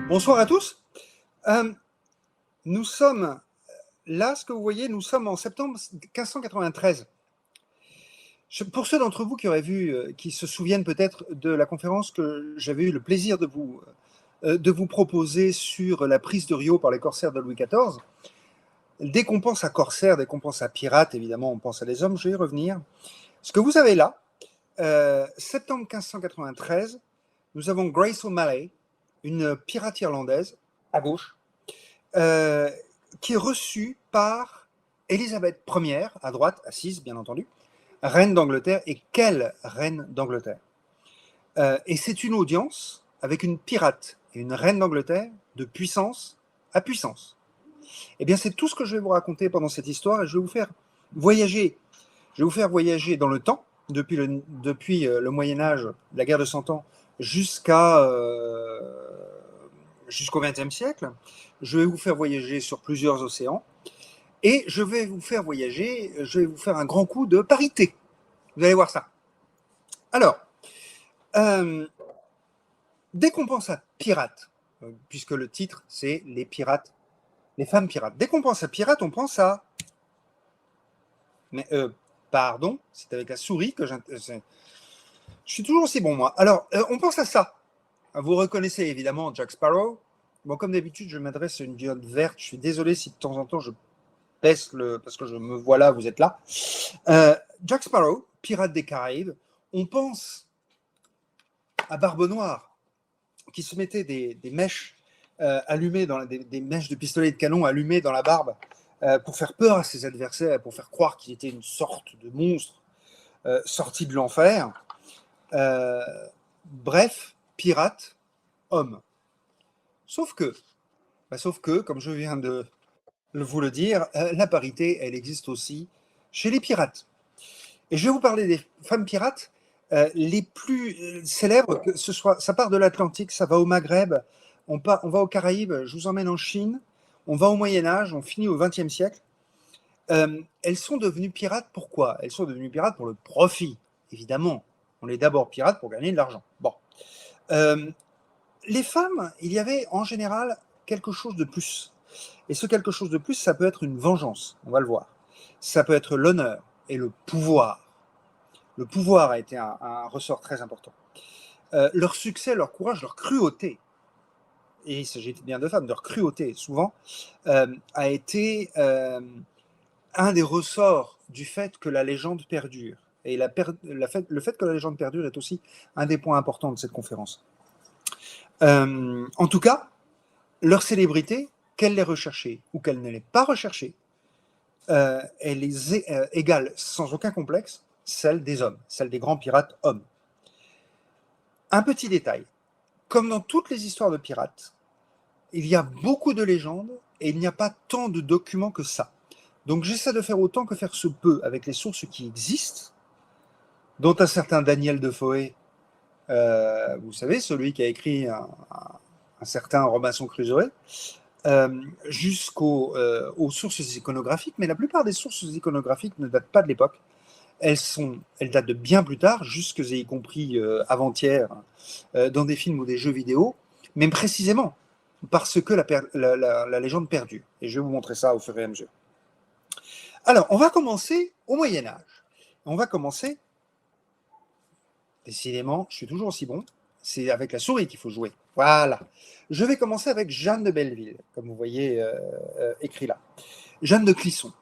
Bonsoir à tous. Nous sommes là, ce que vous voyez, nous sommes en septembre 1593. Pour ceux d'entre vous qui auraient vu, qui se souviennent peut-être de la conférence que j'avais eu le plaisir de vous proposer sur la prise de Rio par les corsaires de Louis XIV, dès qu'on pense à corsaires, dès qu'on pense à pirates, évidemment, on pense à des hommes, je vais y revenir. Ce que vous avez là, septembre 1593, nous avons Grace O'Malley, une pirate irlandaise, à gauche, qui est reçue par Élisabeth Ier, à droite, assise, bien entendu, reine d'Angleterre. Et quelle reine d'Angleterre! Et c'est une audience avec une pirate et une reine d'Angleterre de puissance à puissance. Eh bien, c'est tout ce que je vais vous raconter pendant cette histoire, et je vais vous faire voyager. Je vais vous faire voyager dans le temps, depuis le Moyen-Âge, la guerre de 100 ans, jusqu'au XXe siècle. Je vais vous faire voyager sur plusieurs océans. Et je vais vous faire voyager, je vais vous faire un grand coup de parité. Vous allez voir ça. Alors, dès qu'on pense à pirates, puisque le titre, c'est les pirates, les femmes pirates. Dès qu'on pense à pirates, on pense à... Mais, pardon, c'est avec la souris que je suis toujours aussi bon, moi. Alors, on pense à ça. Vous reconnaissez évidemment Jack Sparrow. Bon, comme d'habitude, je m'adresse à une diode verte. Je suis désolé si de temps en temps je baisse parce que je me vois là, vous êtes là. Jack Sparrow, pirate des Caraïbes. On pense à Barbe Noire, qui se mettait des mèches allumées, des mèches de pistolet de canon allumées dans la barbe pour faire peur à ses adversaires, pour faire croire qu'il était une sorte de monstre sorti de l'enfer. Bref, pirate, homme. Sauf que, comme je viens de vous le dire, la parité, elle existe aussi chez les pirates. Et je vais vous parler des femmes pirates les plus célèbres, que ce soit, ça part de l'Atlantique, ça va au Maghreb, on va aux Caraïbes, je vous emmène en Chine, on va au Moyen-Âge, on finit au XXe siècle. Elles sont devenues pirates, pourquoi? Elles sont devenues pirates pour le profit, évidemment. On est d'abord pirates pour gagner de l'argent. Bon. Les femmes, il y avait en général quelque chose de plus. Et ce quelque chose de plus, ça peut être une vengeance, on va le voir. Ça peut être l'honneur et le pouvoir. Le pouvoir a été un ressort très important. Leur succès, leur courage, leur cruauté, et il s'agit bien de femmes, leur cruauté souvent, a été un des ressorts du fait que la légende perdure. Et le fait que la légende perdure est aussi un des points importants de cette conférence. En tout cas, leur célébrité, qu'elle l'ait recherchée ou qu'elle ne l'ait pas recherchée, elle est égale sans aucun complexe celle des hommes, celle des grands pirates hommes. Un petit détail, comme dans toutes les histoires de pirates, il y a beaucoup de légendes et il n'y a pas tant de documents que ça. Donc j'essaie de faire autant que faire se peut avec les sources qui existent, dont un certain Daniel Defoe, vous savez, celui qui a écrit un certain Robinson Crusoe, jusqu'aux sources iconographiques, mais la plupart des sources iconographiques ne datent pas de l'époque. Elles datent de bien plus tard, jusque y compris avant-hier, dans des films ou des jeux vidéo, mais précisément parce que la légende perdure. Et je vais vous montrer ça au fur et à mesure. Alors, on va commencer au Moyen-Âge. On va commencer, décidément, je suis toujours aussi bon, c'est avec la souris qu'il faut jouer. Voilà. Je vais commencer avec Jeanne de Belleville, comme vous voyez écrit là. Jeanne de Clisson,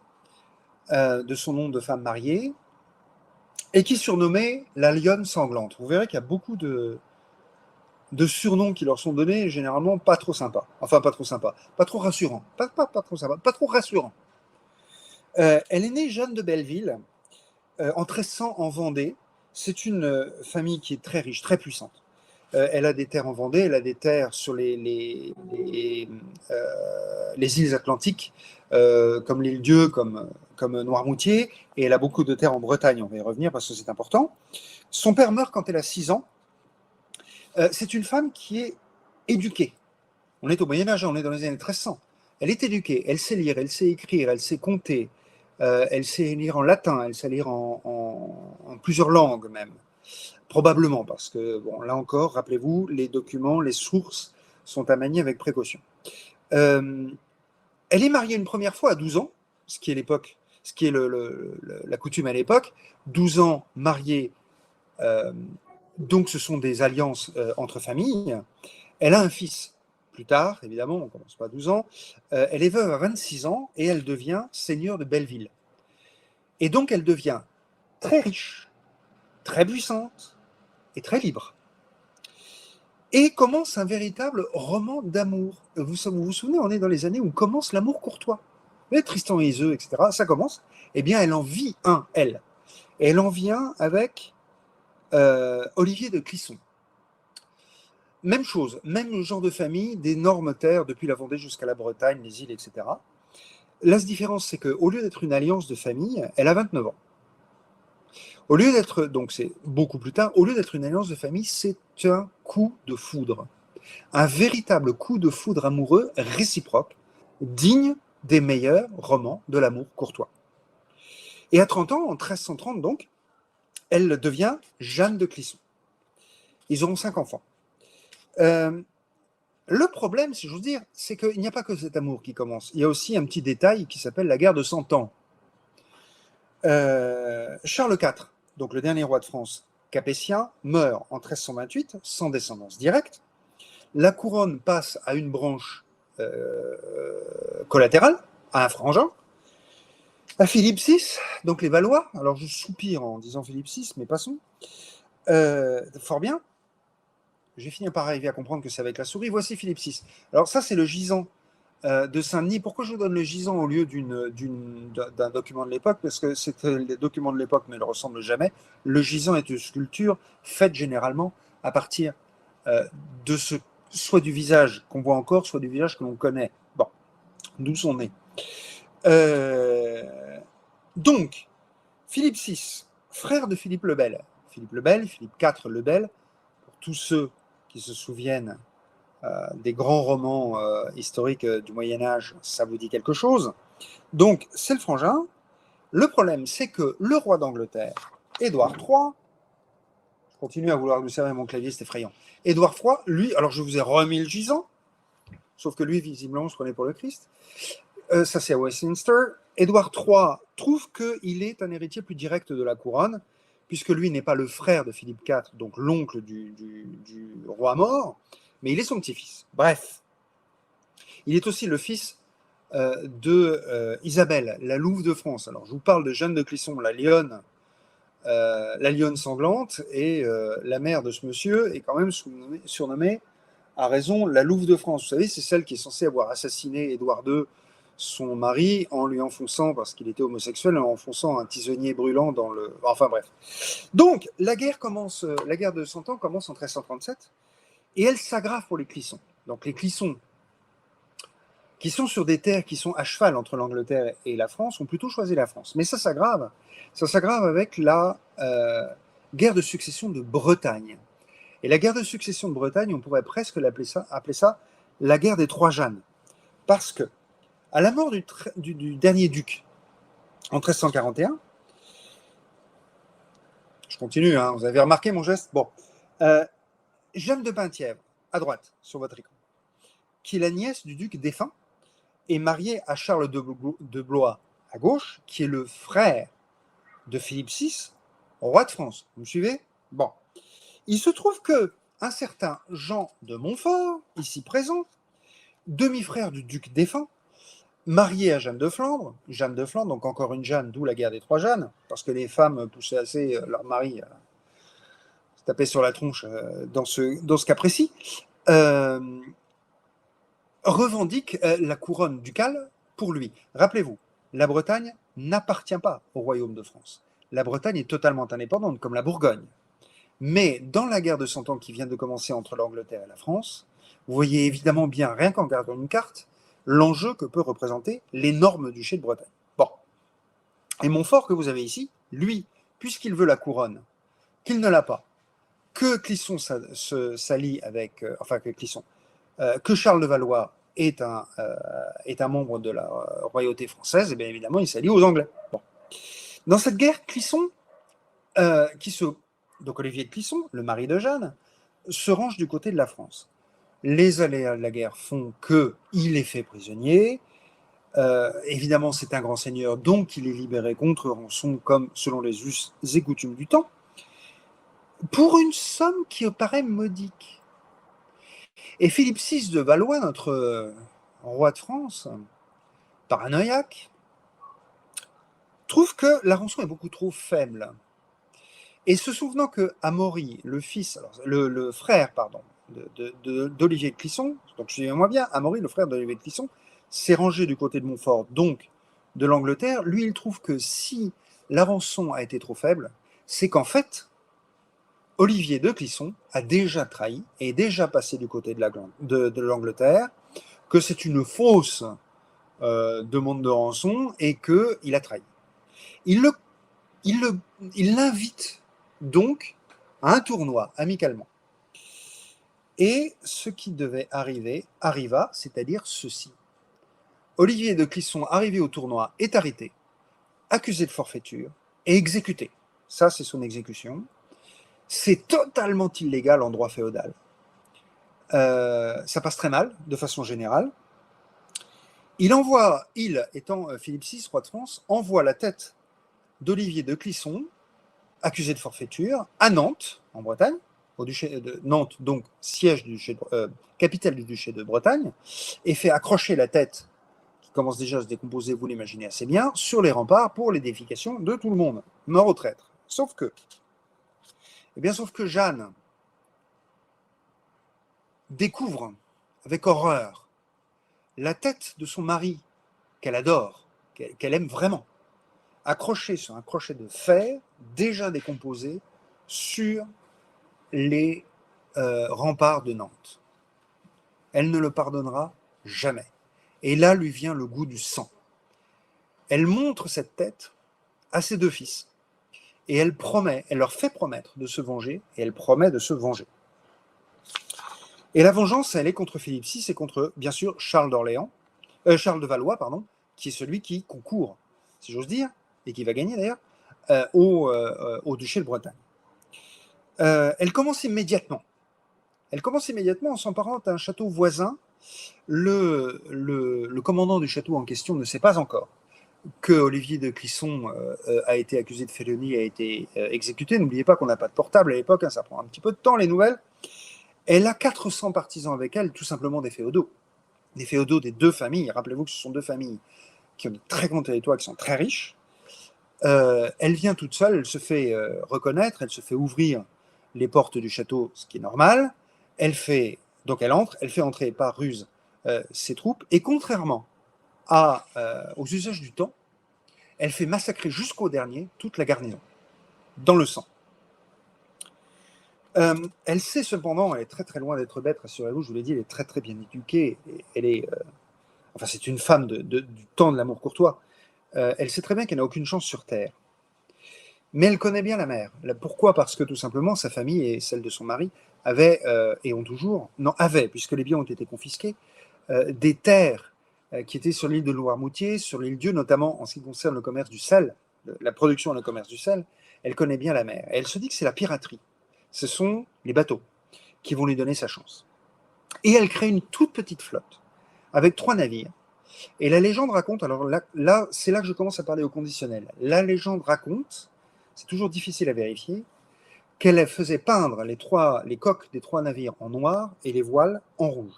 de son nom de femme mariée, et qui surnommait la lionne sanglante. Vous verrez qu'il y a beaucoup de surnoms qui leur sont donnés, généralement pas trop sympas. Enfin, pas trop sympas, pas trop rassurants. Pas trop sympa, pas trop rassurants. Elle est née Jeanne de Belleville en 1300 en Vendée. C'est une famille qui est très riche, très puissante. Elle a des terres en Vendée, elle a des terres sur les îles Atlantiques, comme l'île Dieu, comme Noirmoutier, et elle a beaucoup de terres en Bretagne, on va y revenir parce que c'est important. Son père meurt quand elle a 6 ans. C'est une femme qui est éduquée. On est au Moyen-Âge, on est dans les années 1300. Elle est éduquée, elle sait lire, elle sait écrire, elle sait compter, elle sait lire en latin, elle sait lire en plusieurs langues même. Probablement, parce que, bon, là encore, rappelez-vous, les documents, les sources sont à manier avec précaution. Elle est mariée une première fois à 12 ans, ce qui est l'époque, ce qui est la coutume à l'époque. 12 ans mariée, donc ce sont des alliances entre familles. Elle a un fils. Plus tard, évidemment, on ne commence pas à 12 ans. Elle est veuve à 26 ans et elle devient seigneur de Belleville. Et donc, elle devient très riche, très puissante et très libre. Et commence un véritable roman d'amour. Vous souvenez, on est dans les années où commence l'amour courtois. Vous voyez, Tristan et Iseult, etc. Ça commence. Eh bien, elle en vit un, elle. Et elle en vient avec Olivier de Clisson. Même chose, même genre de famille, d'énormes terres depuis la Vendée jusqu'à la Bretagne, les îles, etc. La différence, c'est qu'au lieu d'être une alliance de famille, elle a 29 ans. Au lieu d'être, donc c'est beaucoup plus tard, au lieu d'être une alliance de famille, c'est un coup de foudre. Un véritable coup de foudre amoureux réciproque, digne des meilleurs romans de l'amour courtois. Et à 30 ans, en 1330 donc, elle devient Jeanne de Clisson. Ils auront 5 enfants. Le problème, si j'ose dire, c'est qu'il n'y a pas que cet amour qui commence. Il y a aussi un petit détail qui s'appelle la guerre de 100 ans. Charles IV, donc le dernier roi de France, capétien, meurt en 1328 sans descendance directe. La couronne passe à une branche collatérale, à un frangin, à Philippe VI, donc les Valois. Alors je soupire en disant Philippe VI, mais passons. Fort bien. J'ai fini par arriver à comprendre que c'est avec la souris. Voici Philippe VI. Alors ça, c'est le gisant de Saint-Denis. Pourquoi je vous donne le gisant au lieu d'un document de l'époque? Parce que les documents de l'époque ne le ressemblent jamais. Le gisant est une sculpture faite généralement à partir de soit du visage qu'on voit encore, soit du visage que l'on connaît. Bon, d'où son nez. Donc, Philippe VI, frère de Philippe le Bel. Philippe le Bel, Philippe IV le Bel, pour tous ceux qui se souviennent des grands romans historiques du Moyen-Âge, ça vous dit quelque chose. Donc, c'est le frangin. Le problème, c'est que le roi d'Angleterre, Édouard III, je continue à vouloir lui servir mon clavier, c'est effrayant. Édouard III, lui, alors je vous ai remis le gisant, sauf que lui, visiblement, se prenait pour le Christ. Ça, c'est à Westminster. Édouard III trouve qu'il est un héritier plus direct de la couronne, puisque lui n'est pas le frère de Philippe IV, donc l'oncle du roi mort, mais il est son petit-fils. Bref, il est aussi le fils de Isabelle, la louve de France. Alors, je vous parle de Jeanne de Clisson, la lionne sanglante, et la mère de ce monsieur est quand même surnommée, à raison, la louve de France. Vous savez, c'est celle qui est censée avoir assassiné Édouard II, son mari, en lui enfonçant, parce qu'il était homosexuel, en enfonçant un tisonnier brûlant dans le... Enfin bref. Donc, la guerre de 100 ans commence en 1337, et elle s'aggrave pour les Clissons. Donc les Clissons, qui sont sur des terres qui sont à cheval entre l'Angleterre et la France, ont plutôt choisi la France. Mais ça s'aggrave. Ça s'aggrave avec la guerre de succession de Bretagne. Et la guerre de succession de Bretagne, on pourrait presque appeler ça la guerre des Trois Jeannes. Parce que, à la mort du dernier duc, en 1341, je continue, hein, vous avez remarqué mon geste? Bon. Jeanne de Penthièvre, à droite, sur votre écran, qui est la nièce du duc défunt, est mariée à Charles de Blois, à gauche, qui est le frère de Philippe VI, roi de France. Vous me suivez? Bon. Il se trouve que un certain Jean de Montfort, ici présent, demi-frère du duc défunt, marié à Jeanne de Flandre, donc encore une Jeanne, d'où la guerre des Trois Jeannes, parce que les femmes poussaient assez leur mari à se taper sur la tronche dans ce cas précis, revendique la couronne ducale pour lui. Rappelez-vous, la Bretagne n'appartient pas au royaume de France. La Bretagne est totalement indépendante, comme la Bourgogne. Mais dans la guerre de 100 ans qui vient de commencer entre l'Angleterre et la France, vous voyez évidemment bien, rien qu'en regardant une carte, l'enjeu que peut représenter l'énorme duché de Bretagne. Bon. Et Montfort que vous avez ici, lui, puisqu'il veut la couronne, qu'il ne l'a pas, que Clisson s'allie avec... que Charles de Valois est un membre de la royauté française, et bien évidemment, il s'allie aux Anglais. Bon. Dans cette guerre, Clisson, donc Olivier de Clisson, le mari de Jeanne, se range du côté de la France. Les aléas de la guerre font qu'il est fait prisonnier. Évidemment, c'est un grand seigneur, donc il est libéré contre rançon, comme selon les us et coutumes du temps, pour une somme qui paraît modique. Et Philippe VI de Valois, notre roi de France, paranoïaque, trouve que la rançon est beaucoup trop faible. Et se souvenant que Amaury, le fils, alors, le frère, pardon, d'Olivier de Clisson, donc suivez-moi bien, Amaury, le frère d'Olivier de Clisson, s'est rangé du côté de Montfort, donc de l'Angleterre. Lui, il trouve que si la rançon a été trop faible, c'est qu'en fait, Olivier de Clisson a déjà trahi et est déjà passé du côté de l'Angleterre, que c'est une fausse demande de rançon et qu'il a trahi. Il l'invite donc à un tournoi amicalement. Et ce qui devait arriver arriva, c'est-à-dire ceci. Olivier de Clisson, arrivé au tournoi, est arrêté, accusé de forfaiture et exécuté. Ça, c'est son exécution. C'est totalement illégal en droit féodal. Ça passe très mal, de façon générale. Il, étant Philippe VI, roi de France, envoie la tête d'Olivier de Clisson, accusé de forfaiture, à Nantes, en Bretagne, au duché de Nantes, donc siège du duché capitale du duché de Bretagne, et fait accrocher la tête, qui commence déjà à se décomposer, vous l'imaginez assez bien, sur les remparts pour l'édification de tout le monde. Mort au traître. Sauf que Jeanne découvre avec horreur la tête de son mari, qu'elle adore, qu'elle aime vraiment, accrochée sur un crochet de fer, déjà décomposé, sur les remparts de Nantes. Elle ne le pardonnera jamais. Et là lui vient le goût du sang. Elle montre cette tête à ses deux fils. Et elle leur fait promettre de se venger, et elle promet de se venger. Et la vengeance, elle est contre Philippe VI et contre, bien sûr, Charles de Valois, qui est celui qui concourt, si j'ose dire, et qui va gagner d'ailleurs, au duché de Bretagne. Elle commence immédiatement en s'emparant d'un château voisin. Le commandant du château en question ne sait pas encore que Olivier de Clisson a été accusé de félonie, a été exécuté. N'oubliez pas qu'on n'a pas de portable à l'époque, hein, ça prend un petit peu de temps, les nouvelles. Elle a 400 partisans avec elle, tout simplement des féodaux. Des féodaux des deux familles. Rappelez-vous que ce sont deux familles qui ont de très grands territoires, qui sont très riches. Elle vient toute seule, elle se fait reconnaître, elle se fait ouvrir les portes du château, ce qui est normal. Donc elle entre, elle fait entrer par ruse ses troupes, et contrairement aux usages du temps, elle fait massacrer jusqu'au dernier toute la garnison, dans le sang. Elle sait cependant, elle est très très loin d'être bête, rassurez-vous, je vous l'ai dit, elle est très très bien éduquée, c'est une femme du temps de l'amour courtois. Elle sait très bien qu'elle n'a aucune chance sur Terre. Mais elle connaît bien la mer. Pourquoi ? Parce que tout simplement, sa famille et celle de son mari avaient, puisque les biens ont été confisqués, des terres qui étaient sur l'île de Noirmoutier, sur l'île Dieu, notamment en ce qui concerne le commerce du sel, la production et le commerce du sel. Elle connaît bien la mer. Et elle se dit que c'est la piraterie. Ce sont les bateaux qui vont lui donner sa chance. Et elle crée une toute petite flotte avec 3 navires. Et la légende raconte, alors là, c'est là que je commence à parler au conditionnel. La légende raconte, c'est toujours difficile à vérifier, qu'elle faisait peindre les coques des 3 navires en noir et les voiles en rouge.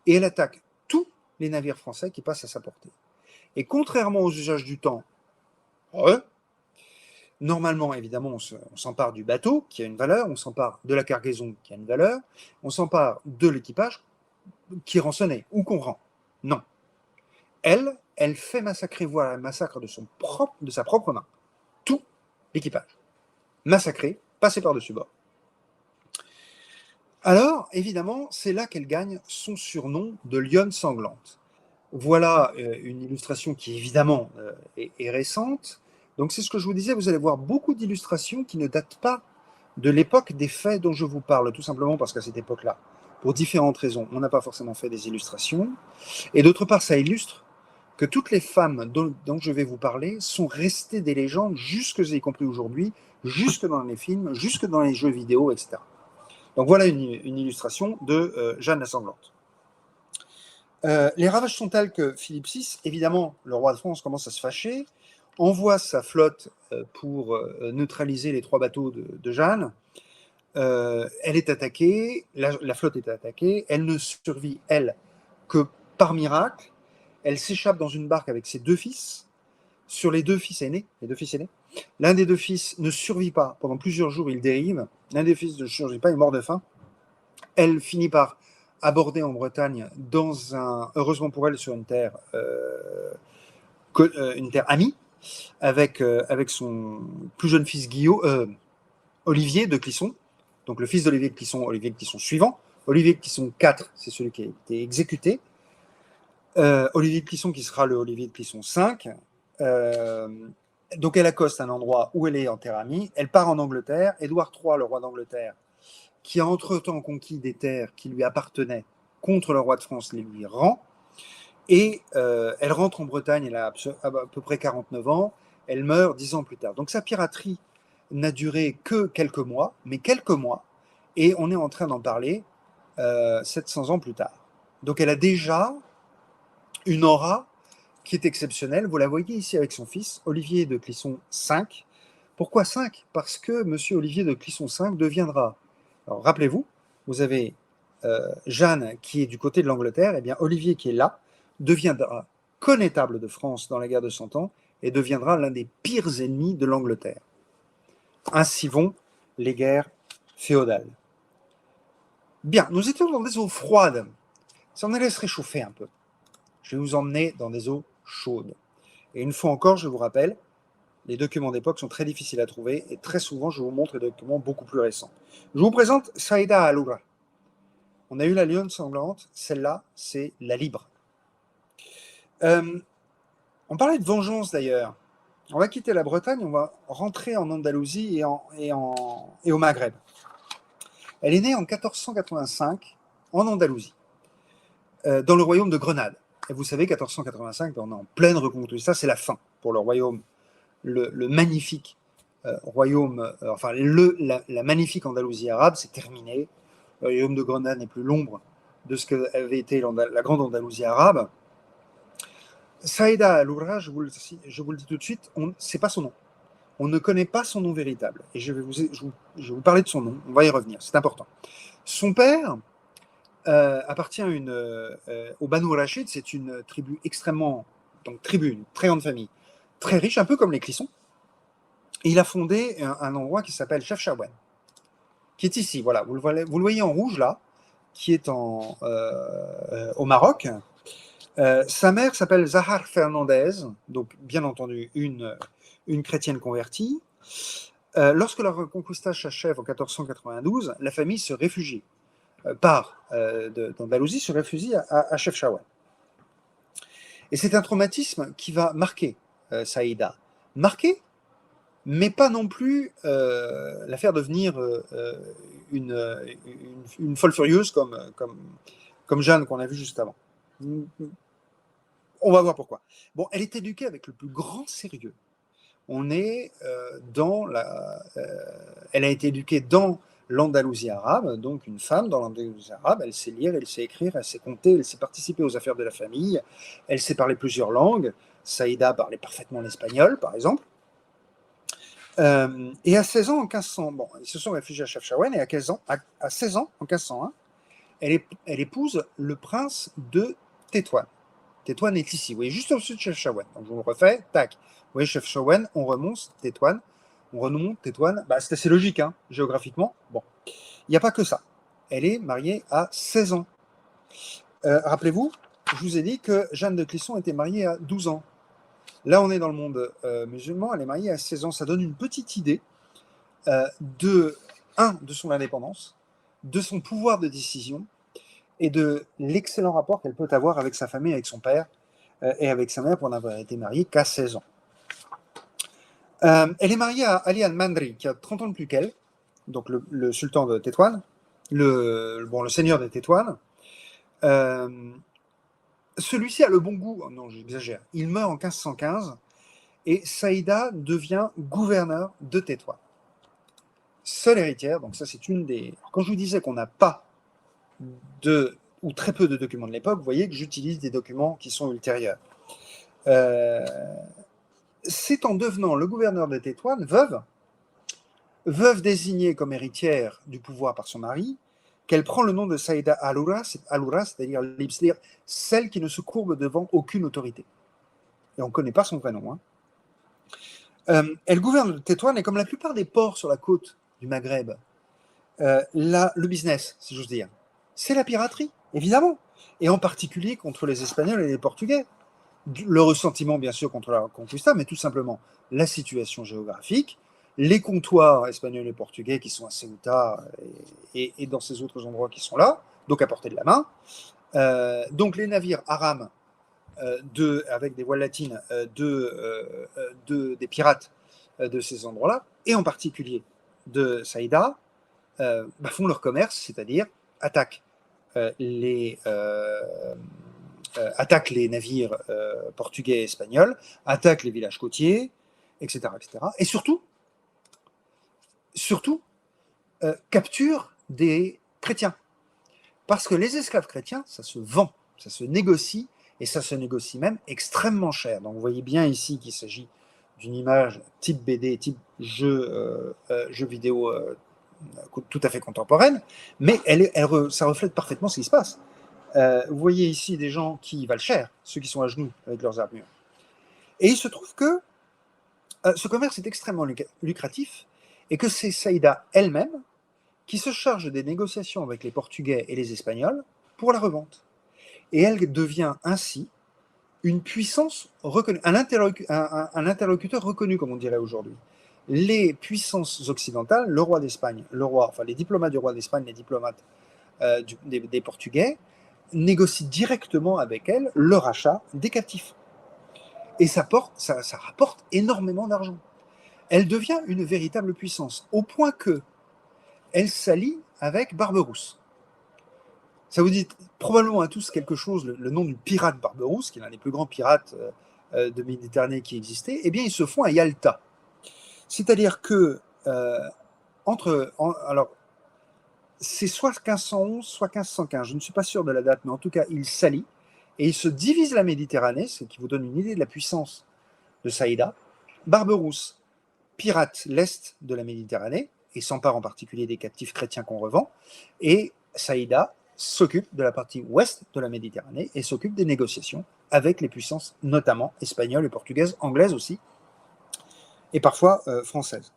Et elle attaque tous les navires français qui passent à sa portée. Et contrairement aux usages du temps, normalement, évidemment, on s'empare du bateau qui a une valeur, on s'empare de la cargaison qui a une valeur, on s'empare de l'équipage qui est rançonné ou qu'on rend. Non. Elle fait massacrer, voilà, le massacre de sa propre main, tout l'équipage. Massacré, passé par-dessus bord. Alors, évidemment, c'est là qu'elle gagne son surnom de lionne sanglante. Voilà une illustration qui, évidemment, est récente. Donc, c'est ce que je vous disais, vous allez voir beaucoup d'illustrations qui ne datent pas de l'époque des faits dont je vous parle, tout simplement parce qu'à cette époque-là, pour différentes raisons, on n'a pas forcément fait des illustrations. Et d'autre part, ça illustre que toutes les femmes dont je vais vous parler sont restées des légendes, jusque, y compris aujourd'hui, jusque dans les films, jusque dans les jeux vidéo, etc. Donc voilà une illustration de Jeanne la Sanglante. Les ravages sont tels que Philippe VI, évidemment, le roi de France commence à se fâcher, envoie sa flotte pour neutraliser les 3 bateaux de Jeanne. Elle est attaquée, la flotte est attaquée, elle ne survit, elle, que par miracle. Elle s'échappe dans une barque avec ses 2 fils. Sur les 2 fils aînés, l'un des 2 fils ne survit pas. Pendant plusieurs jours, il dérive. L'un des fils ne survit pas, il est mort de faim. Elle finit par aborder en Bretagne, heureusement pour elle, sur une terre amie, avec son plus jeune fils Olivier de Clisson, donc le fils d'Olivier de Clisson suivant. Olivier de Clisson 4, c'est celui qui a été exécuté. Olivier de Clisson qui sera le Olivier de Clisson 5. Donc elle accoste à un endroit où elle est en terre amie. Elle part en Angleterre. Édouard III, le roi d'Angleterre, qui a entre-temps conquis des terres qui lui appartenaient contre le roi de France, les lui rend. Et elle rentre en Bretagne, elle a à peu près 49 ans. Elle meurt 10 ans plus tard. Donc sa piraterie n'a duré que quelques mois, et on est en train d'en parler 700 ans plus tard. Donc elle a déjà une aura qui est exceptionnelle. Vous la voyez ici avec son fils, Olivier de Clisson V. Pourquoi 5 ? Parce que M. Olivier de Clisson V deviendra, alors rappelez-vous, vous avez Jeanne qui est du côté de l'Angleterre, et bien Olivier qui est là, deviendra connétable de France dans la guerre de Cent Ans et deviendra l'un des pires ennemis de l'Angleterre. Ainsi vont les guerres féodales. Bien, nous étions dans des eaux froides. Si on allait se réchauffer un peu, je vais vous emmener dans des eaux chaudes. Et une fois encore, je vous rappelle, les documents d'époque sont très difficiles à trouver et très souvent, je vous montre des documents beaucoup plus récents. Je vous présente Saïda Aloura. On a eu la lionne sanglante, celle-là, c'est la libre. On parlait de vengeance d'ailleurs. On va quitter la Bretagne, on va rentrer en Andalousie et au Maghreb. Elle est née en 1485 en Andalousie, dans le royaume de Grenade. Et vous savez, 1485, on est en pleine reconquête. Ça, c'est la fin pour le royaume, le magnifique royaume, la magnifique Andalousie arabe, c'est terminé. Le royaume de Grenade n'est plus l'ombre de ce qu'avait été la grande Andalousie arabe. Saïda Aloura, je vous le dis tout de suite, c'est pas son nom. On ne connaît pas son nom véritable. Et je vais vous parler de son nom, on va y revenir, c'est important. Son père appartient au Banu Rachid, c'est une tribu extrêmement, une très grande famille, très riche, un peu comme les Clissons. Et il a fondé un endroit qui s'appelle Chefchaouen, qui est ici, voilà, vous le voyez en rouge là, qui est au Maroc. Sa mère s'appelle Zahar Fernandez, donc bien entendu une chrétienne convertie. Lorsque la Reconquista s'achève en 1492, la famille se réfugie, d'Andalousie, se réfugie à Chefchaouen. Et c'est un traumatisme qui va marquer Saïda. Marquer, mais pas non plus la faire devenir une folle furieuse comme Jeanne qu'on a vu juste avant. On va voir pourquoi. Bon, elle est éduquée avec le plus grand sérieux. On est elle a été éduquée dans l'Andalousie arabe, donc une femme dans l'Andalousie arabe, elle sait lire, elle sait écrire, elle sait compter, elle sait participer aux affaires de la famille, elle sait parler plusieurs langues. Saïda parlait parfaitement l'espagnol, par exemple. Et à 16 ans, en 1500, bon, ils se sont réfugiés à Chefchaouen, et à 16 ans, en 1501, elle épouse le prince de Tétouan. Tétouan est ici, vous voyez, juste au-dessus de Chefchaouen. Donc je vous le refais, tac. Vous voyez, Chefchaouen, on remonte Tétouan, bah, c'est assez logique, hein, géographiquement. Bon, il n'y a pas que ça. Elle est mariée à 16 ans. Rappelez-vous, je vous ai dit que Jeanne de Clisson était mariée à 12 ans. Là, on est dans le monde musulman, elle est mariée à 16 ans. Ça donne une petite idée de son indépendance, de son pouvoir de décision et de l'excellent rapport qu'elle peut avoir avec sa famille, avec son père et avec sa mère pour n'avoir été mariée qu'à 16 ans. Elle est mariée à Ali al-Mandri, qui a 30 ans de plus qu'elle, donc le sultan de Tétouan, le seigneur de Tétouan. Celui-ci a le bon goût, non, j'exagère, il meurt en 1515 et Saïda devient gouverneur de Tétouan. seule héritière. Donc ça, c'est une des... Quand je vous disais qu'on n'a pas ou très peu de documents de l'époque, vous voyez que j'utilise des documents qui sont ultérieurs. C'est en devenant le gouverneur de Tétouan, veuve désignée comme héritière du pouvoir par son mari, qu'elle prend le nom de Saïda Alura, c'est-à-dire celle qui ne se courbe devant aucune autorité. Et on ne connaît pas son vrai nom. Elle gouverne Tétouan, et comme la plupart des ports sur la côte du Maghreb, le business, si j'ose dire, c'est la piraterie, évidemment, et en particulier contre les Espagnols et les Portugais. Le ressentiment, bien sûr, contre la Conquista, mais tout simplement la situation géographique, les comptoirs espagnols et portugais qui sont à Ceuta et dans ces autres endroits qui sont là, donc à portée de la main. Donc les navires Aram, avec des voiles latines, des pirates de ces endroits-là, et en particulier de Saïda, font leur commerce, c'est-à-dire attaquent les navires portugais et espagnols, attaquent les villages côtiers, etc. etc. Et surtout capturent des chrétiens. Parce que les esclaves chrétiens, ça se vend, ça se négocie, et ça se négocie même extrêmement cher. Donc vous voyez bien ici qu'il s'agit d'une image type BD, type jeu vidéo tout à fait contemporaine, mais ça reflète parfaitement ce qui se passe. Vous voyez ici des gens qui valent cher, ceux qui sont à genoux avec leurs armures. Et il se trouve que ce commerce est extrêmement lucratif et que c'est Saïda elle-même qui se charge des négociations avec les Portugais et les Espagnols pour la revente. Et elle devient ainsi une puissance reconnue, un interlocuteur reconnu, comme on dirait aujourd'hui. Les puissances occidentales, le roi d'Espagne, les diplomates du roi d'Espagne, les diplomates des Portugais, négocient directement avec elle le rachat des captifs. Et ça rapporte énormément d'argent. Elle devient une véritable puissance, au point que elle s'allie avec Barberousse. Ça vous dit probablement à tous quelque chose, le nom du pirate Barberousse, qui est l'un des plus grands pirates de Méditerranée qui existait, eh bien, ils se font à Yalta. C'est-à-dire que, alors, c'est soit 1511, soit 1515, je ne suis pas sûr de la date, mais en tout cas, ils s'allient et ils se divisent la Méditerranée, ce qui vous donne une idée de la puissance de Saïda. Barberousse pirate l'est de la Méditerranée et s'empare en particulier des captifs chrétiens qu'on revend, et Saïda s'occupe de la partie ouest de la Méditerranée et s'occupe des négociations avec les puissances, notamment espagnoles et portugaises, anglaises aussi, et parfois françaises.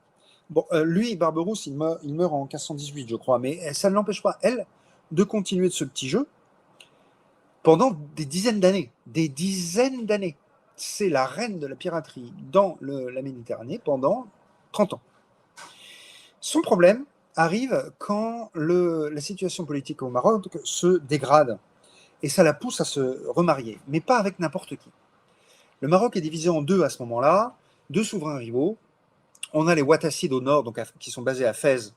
Bon, lui, Barberousse, il meurt en 1518, je crois, mais ça ne l'empêche pas, elle, de continuer de ce petit jeu pendant des dizaines d'années. Des dizaines d'années. C'est la reine de la piraterie dans la Méditerranée pendant 30 ans. Son problème arrive quand la situation politique au Maroc se dégrade, et ça la pousse à se remarier, mais pas avec n'importe qui. Le Maroc est divisé en deux à ce moment-là, deux souverains rivaux. On a les Ouattassides au nord, donc qui sont basés à Fès,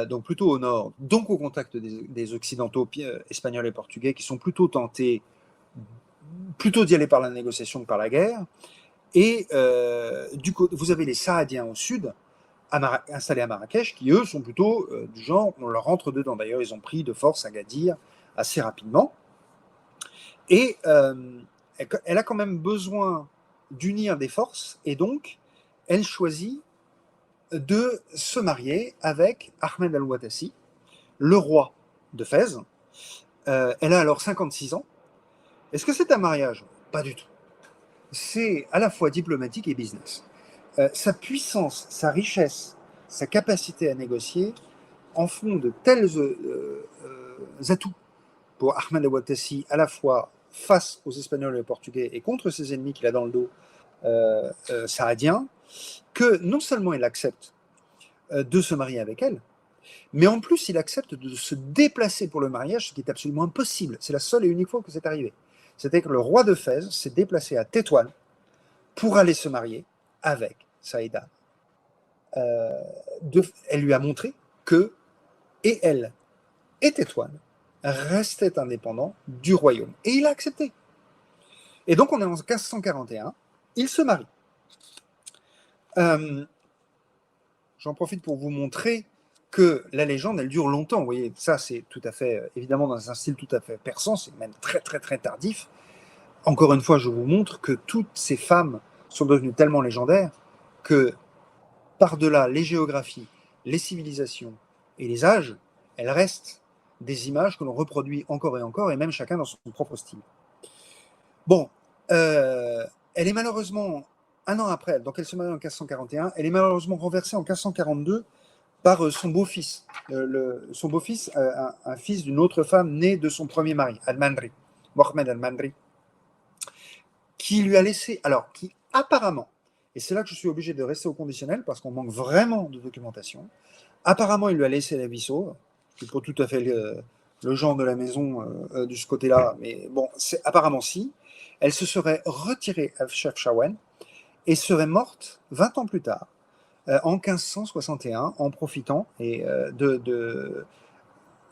donc plutôt au nord, donc au contact des Occidentaux espagnols et portugais, qui sont plutôt tentés d'y aller par la négociation que par la guerre. Et vous avez les Saadiens au sud, installés à Marrakech, qui eux sont plutôt du genre, on leur rentre dedans. D'ailleurs, ils ont pris de force Agadir assez rapidement. Et elle a quand même besoin d'unir des forces, et donc elle choisit de se marier avec Ahmed al-Ouattassi, le roi de Fès. Elle a alors 56 ans. Est-ce que c'est un mariage? Pas du tout. C'est à la fois diplomatique et business. Sa puissance, sa richesse, sa capacité à négocier en font de tels atouts pour Ahmed al-Ouattassi, à la fois face aux Espagnols et aux Portugais et contre ses ennemis qu'il a dans le dos, saadiens, que non seulement il accepte de se marier avec elle, mais en plus il accepte de se déplacer pour le mariage, ce qui est absolument impossible. C'est la seule et unique fois que c'est arrivé. C'était que le roi de Fès s'est déplacé à Tétouan pour aller se marier avec Saïda. Elle lui a montré que, et elle, et Tétouan, restaient indépendants du royaume. Et il a accepté. Et donc on est en 1541, il se marie. j'en profite pour vous montrer que la légende, elle dure longtemps. Vous voyez, ça, c'est tout à fait, évidemment, dans un style tout à fait persan, c'est même très, très, très tardif. Encore une fois, je vous montre que toutes ces femmes sont devenues tellement légendaires que, par-delà les géographies, les civilisations et les âges, elles restent des images que l'on reproduit encore et encore, et même chacun dans son propre style. Bon, elle est malheureusement, un an après, donc elle se marie en 1541, elle est malheureusement renversée en 1542 par son beau-fils. Son beau-fils, un fils d'une autre femme née de son premier mari, Al-Mandri, Mohamed Al-Mandri, qui lui a laissé, alors qui apparemment, et c'est là que je suis obligé de rester au conditionnel parce qu'on manque vraiment de documentation, apparemment il lui a laissé la vie sauve, c'est pas tout à fait le genre de la maison de ce côté-là, mais bon, apparemment si, elle se serait retirée à Chefchaouen et serait morte 20 ans plus tard, en 1561, en profitant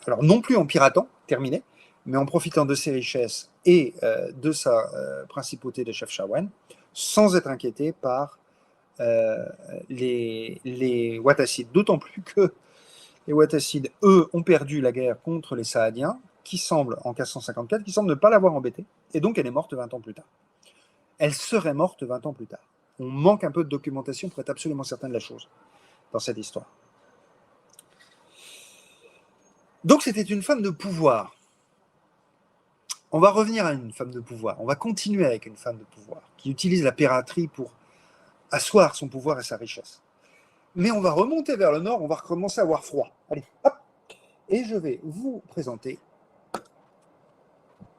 alors non plus en piratant, terminé, mais en profitant de ses richesses et de sa principauté de Chefchaouen, sans être inquiété par les Wattassides. D'autant plus que les Wattassides, eux, ont perdu la guerre contre les Saadiens, qui semblent, en 1554, qui semblent ne pas l'avoir embêtée, et donc elle est morte 20 ans plus tard. Elle serait morte 20 ans plus tard. On manque un peu de documentation pour être absolument certain de la chose dans cette histoire. Donc c'était une femme de pouvoir. On va revenir à une femme de pouvoir. On va continuer avec une femme de pouvoir qui utilise la piraterie pour asseoir son pouvoir et sa richesse. Mais on va remonter vers le nord, on va recommencer à avoir froid. Allez, hop. Et je vais vous présenter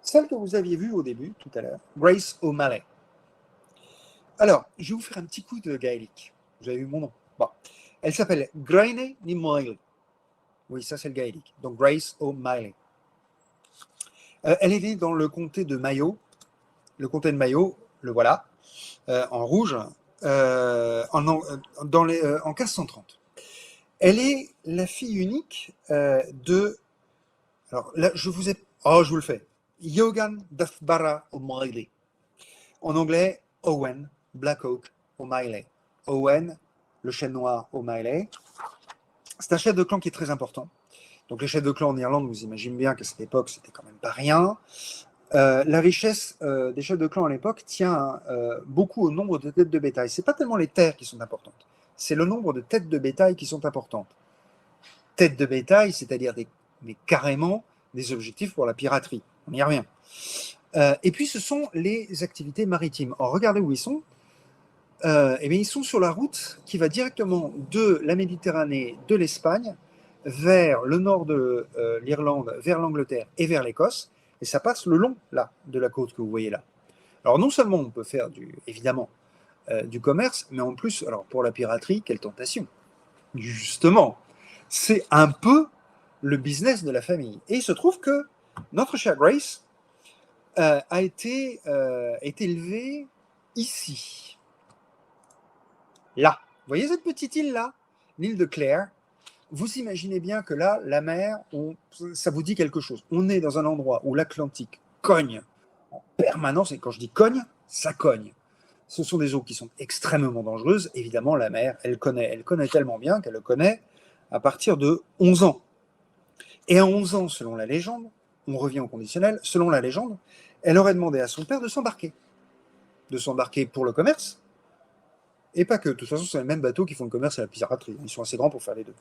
celle que vous aviez vue au début, tout à l'heure, Grace O'Malley. Alors, je vais vous faire un petit coup de gaélique. Vous avez vu mon nom. Bon. Elle s'appelle Graine ni Moyle. Oui, ça c'est le gaélique. Donc Grace O'Malley. Elle est née dans le comté de Mayo. Le comté de Mayo, le voilà, en rouge, en 1530. Elle est la fille unique de... Alors là, je vous vous le fais. Yogan Dathbara O'Malley. En anglais, Owen Black Oak O'Malley. Owen, le chêne noir O'Malley. C'est un chef de clan qui est très important. Donc les chefs de clan en Irlande, vous imaginez bien qu'à cette époque, c'était quand même pas rien. La richesse des chefs de clan à l'époque tient beaucoup au nombre de têtes de bétail. C'est pas tellement les terres qui sont importantes, c'est le nombre de têtes de bétail qui sont importantes. Têtes de bétail, c'est-à-dire mais carrément des objectifs pour la piraterie. On y revient. Et puis ce sont les activités maritimes. Or, regardez où ils sont. Eh bien, ils sont sur la route qui va directement de la Méditerranée, de l'Espagne, vers le nord de l'Irlande, vers l'Angleterre et vers l'Écosse. Et ça passe le long là, de la côte que vous voyez là. Alors non seulement on peut faire évidemment du commerce, mais en plus, alors pour la piraterie, quelle tentation. Justement, c'est un peu le business de la famille. Et il se trouve que notre chère Grace a été élevée ici. Là. Vous voyez cette petite île là, l'île de Clare. Vous imaginez bien que là, la mer, ça vous dit quelque chose. On est dans un endroit où l'Atlantique cogne en permanence, et quand je dis cogne, ça cogne. Ce sont des eaux qui sont extrêmement dangereuses. Évidemment, la mer, elle connaît tellement bien qu'elle le connaît à partir de 11 ans. Et à 11 ans, selon la légende, on revient au conditionnel, selon la légende, elle aurait demandé à son père de s'embarquer. De s'embarquer pour le commerce, et pas que. De toute façon, c'est les mêmes bateaux qui font le commerce et la piraterie. Ils sont assez grands pour faire les deux.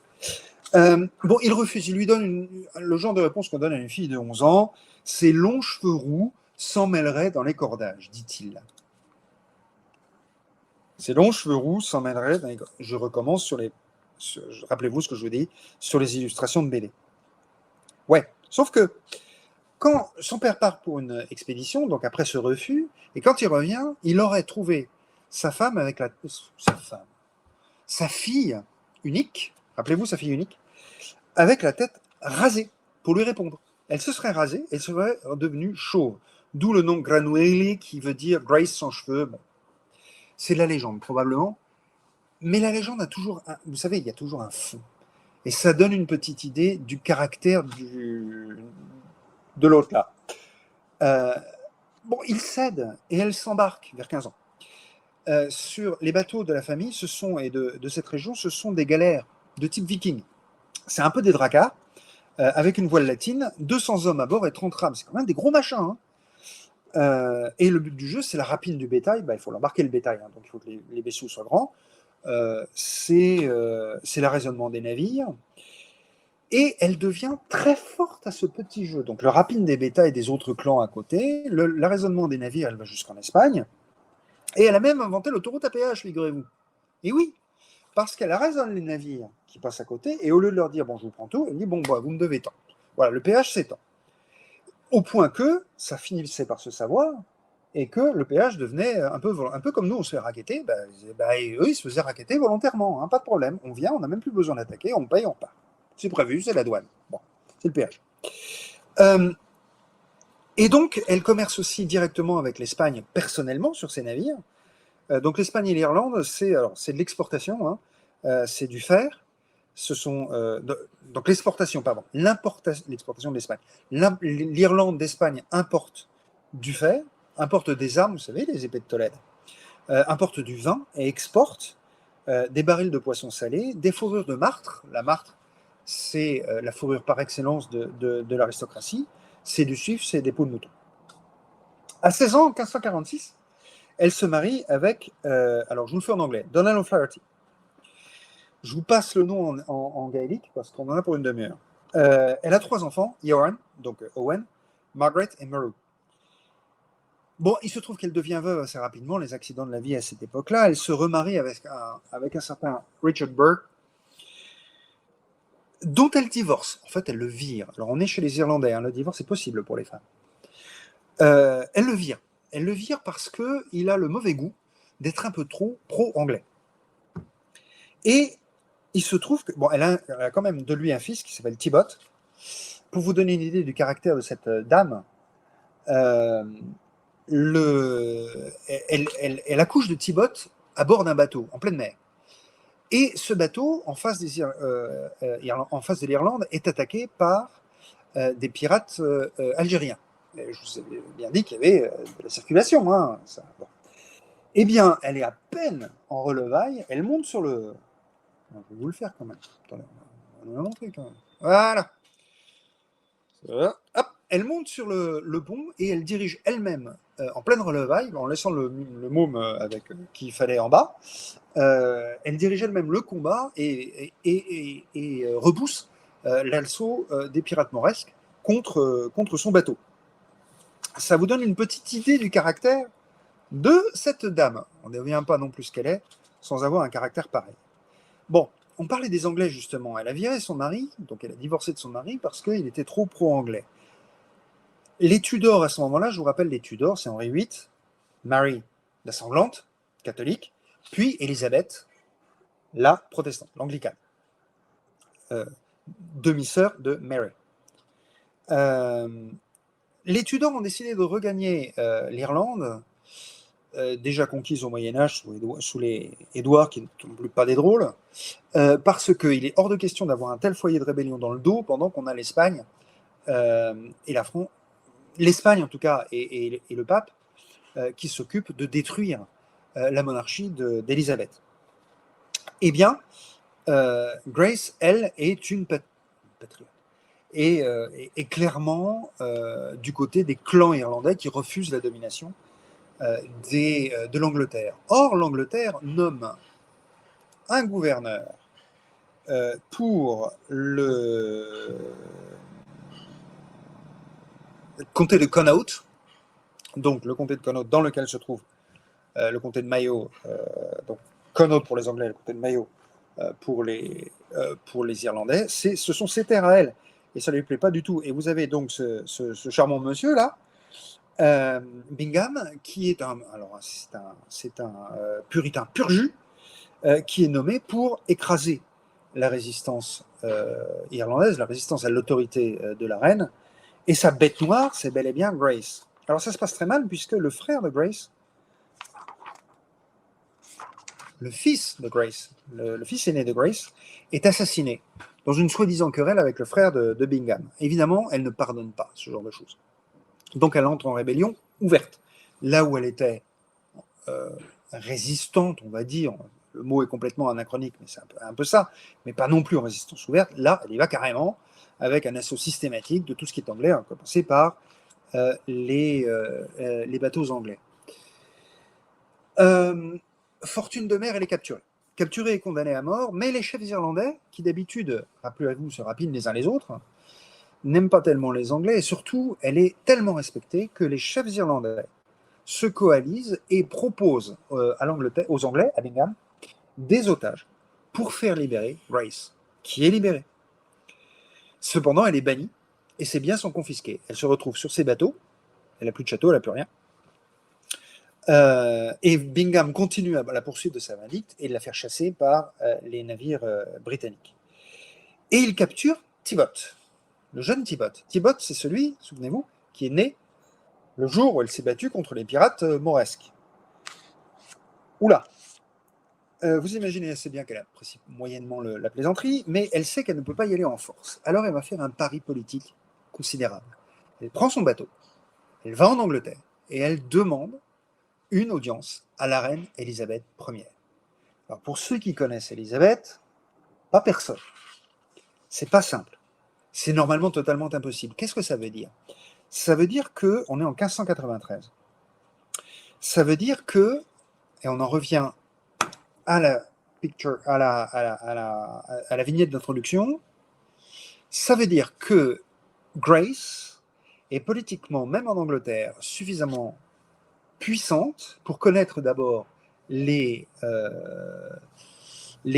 Bon, il refuse. Il lui donne le genre de réponse qu'on donne à une fille de 11 ans. Ses longs cheveux roux s'en mêleraient dans les cordages, dit-il. Ses longs cheveux roux s'en mêleraient dans les cordages. Je recommence rappelez-vous ce que je vous dis sur les illustrations de BD. Ouais, sauf que quand son père part pour une expédition, donc après ce refus, et quand il revient, il aurait trouvé sa femme avec sa fille unique, rappelez-vous sa fille unique, avec la tête rasée pour lui répondre. Elle se serait rasée, elle serait devenue chauve. D'où le nom Granuaile qui veut dire Grace sans cheveux. Bon. C'est de la légende, probablement. Mais la légende a toujours, vous savez, il y a toujours un fond. Et ça donne une petite idée du caractère de l'autre là. Bon, il cède et elle s'embarque vers 15 ans. sur les bateaux de la famille et de cette région, ce sont des galères de type viking. C'est un peu des dracars, avec une voile latine, 200 hommes à bord et 30 rames. C'est quand même des gros machins. Hein. Et le but du jeu, c'est la rapine du bétail. Il faut l'embarquer le bétail, hein, donc il faut que les vaisseaux soient grands. C'est l'arraisonnement des navires. Et elle devient très forte à ce petit jeu. Donc le rapine des bétails et des autres clans à côté, l'arraisonnement des navires, elle va jusqu'en Espagne. Et elle a même inventé l'autoroute à péage, figurez-vous. Et oui, parce qu'elle arraisonne les navires qui passent à côté, et au lieu de leur dire, bon, je vous prends tout, elle dit, bon, bah, vous me devez tant. Voilà, le péage, c'est tant. Au point que ça finissait par se savoir, et que le péage devenait un peu comme nous, on se fait racketter, et eux, ils se faisaient racketter volontairement, hein, pas de problème. On vient, on n'a même plus besoin d'attaquer, on paye, on part. C'est prévu, c'est la douane. Bon, c'est le péage. Et donc, elle commerce aussi directement avec l'Espagne, personnellement, sur ses navires. Donc, l'Espagne et l'Irlande, c'est de l'exportation, hein, c'est du fer. Donc, l'exportation, pardon, l'exportation de l'Espagne. L'Irlande d'Espagne importe du fer, importe des armes, vous savez, les épées de Tolède, importe du vin et exporte des barils de poisson salé, des fourrures de martre. La martre, c'est la fourrure par excellence de l'aristocratie. C'est du suif, c'est des peaux de mouton. À 16 ans, en 1546, elle se marie avec, alors je vous le fais en anglais, Donald O'Flaherty. Je vous passe le nom en gaélique parce qu'on en a pour une demi-heure. Elle a 3 enfants, Johan, donc Owen, Margaret et Murray. Bon, il se trouve qu'elle devient veuve assez rapidement, les accidents de la vie à cette époque-là. Elle se remarie avec un certain Richard Burke, dont elle divorce. En fait, elle le vire. Alors, on est chez les Irlandais, hein, le divorce est possible pour les femmes. Elle le vire. Elle le vire parce qu'il a le mauvais goût d'être un peu trop pro-anglais. Et il se trouve que, bon, elle a quand même de lui un fils qui s'appelle Thibaut. Pour vous donner une idée du caractère de cette dame, elle accouche de Thibaut à bord d'un bateau, en pleine mer. Et ce bateau, en face de l'Irlande, est attaqué par des pirates algériens. Je vous avais bien dit qu'il y avait de la circulation. Hein, ça. Bon. Eh bien, elle est à peine en relevaille, elle monte sur le... Je vais vous le faire quand même. Attendez, on va le montrer quand même. Voilà. Hop, elle monte sur le pont et elle dirige elle-même en pleine relevaille, en laissant le môme avec qu'il fallait en bas. Elle dirige elle-même le combat et repousse l'assaut des pirates mauresques contre son bateau. Ça vous donne une petite idée du caractère de cette dame. On ne devient pas non plus ce qu'elle est sans avoir un caractère pareil. Bon, on parlait des Anglais justement. Elle a viré son mari, donc elle a divorcé de son mari parce qu'il était trop pro-anglais. Les Tudors à ce moment-là, je vous rappelle les Tudors, c'est Henri VIII, Marie la sanglante, catholique, puis Élisabeth, la protestante, l'anglicane, demi-sœur de Mary. Les Tudors ont décidé de regagner l'Irlande, déjà conquise au Moyen-Âge sous les Édouards, qui ne sont plus pas des drôles, parce qu'il est hors de question d'avoir un tel foyer de rébellion dans le dos pendant qu'on a l'Espagne et la France, l'Espagne en tout cas, et le pape, qui s'occupent de détruire la monarchie d'Élisabeth. Eh bien, Grace, elle, est une patriote. Et clairement du côté des clans irlandais qui refusent la domination de l'Angleterre. Or, l'Angleterre nomme un gouverneur pour le comté de Connaught, donc le comté de Connaught dans lequel se trouve le comté de Mayo, donc Connaught pour les Anglais, le comté de Mayo pour les Irlandais, ce sont ses terres à elle, et ça ne lui plaît pas du tout. Et vous avez donc ce charmant monsieur là, Bingham, qui est un puritain pur jus, qui est nommé pour écraser la résistance irlandaise, la résistance à l'autorité de la reine, et sa bête noire, c'est bel et bien Grace. Alors ça se passe très mal, puisque le frère de Grace, le fils de Grace, le fils aîné de Grace, est assassiné dans une soi-disant querelle avec le frère de Bingham. Évidemment, elle ne pardonne pas ce genre de choses. Donc elle entre en rébellion ouverte, là où elle était résistante, on va dire. Le mot est complètement anachronique, mais c'est un peu ça, mais pas non plus en résistance ouverte. Là, elle y va carrément avec un assaut systématique de tout ce qui est anglais, à commencer par les bateaux anglais. Fortune de mer, elle est capturée. Capturée et condamnée à mort, mais les chefs irlandais, qui d'habitude, rappelez-vous, se rapinent les uns les autres, n'aiment pas tellement les Anglais, et surtout, elle est tellement respectée que les chefs irlandais se coalisent et proposent aux Anglais, à Bingham, des otages pour faire libérer Grace, qui est libérée. Cependant, elle est bannie, et ses biens sont confisqués. Elle se retrouve sur ses bateaux, elle n'a plus de château, elle n'a plus rien. Et Bingham continue à la poursuite de sa vindicte et de la faire chasser par les navires britanniques. Et il capture Thibaut, le jeune Thibaut. Thibaut, c'est celui, souvenez-vous, qui est né le jour où elle s'est battue contre les pirates mauresques. Oula, vous imaginez assez bien qu'elle apprécie moyennement la plaisanterie, mais elle sait qu'elle ne peut pas y aller en force. Alors elle va faire un pari politique considérable. Elle prend son bateau, elle va en Angleterre et elle demande une audience à la reine Élisabeth Ier. Alors pour ceux qui connaissent Élisabeth, pas personne. C'est pas simple. C'est normalement totalement impossible. Qu'est-ce que ça veut dire? Ça veut dire que on est en 1593. Ça veut dire que, et on en revient à la picture, à la vignette d'introduction, ça veut dire que Grace est politiquement, même en Angleterre, suffisamment puissante pour connaître d'abord les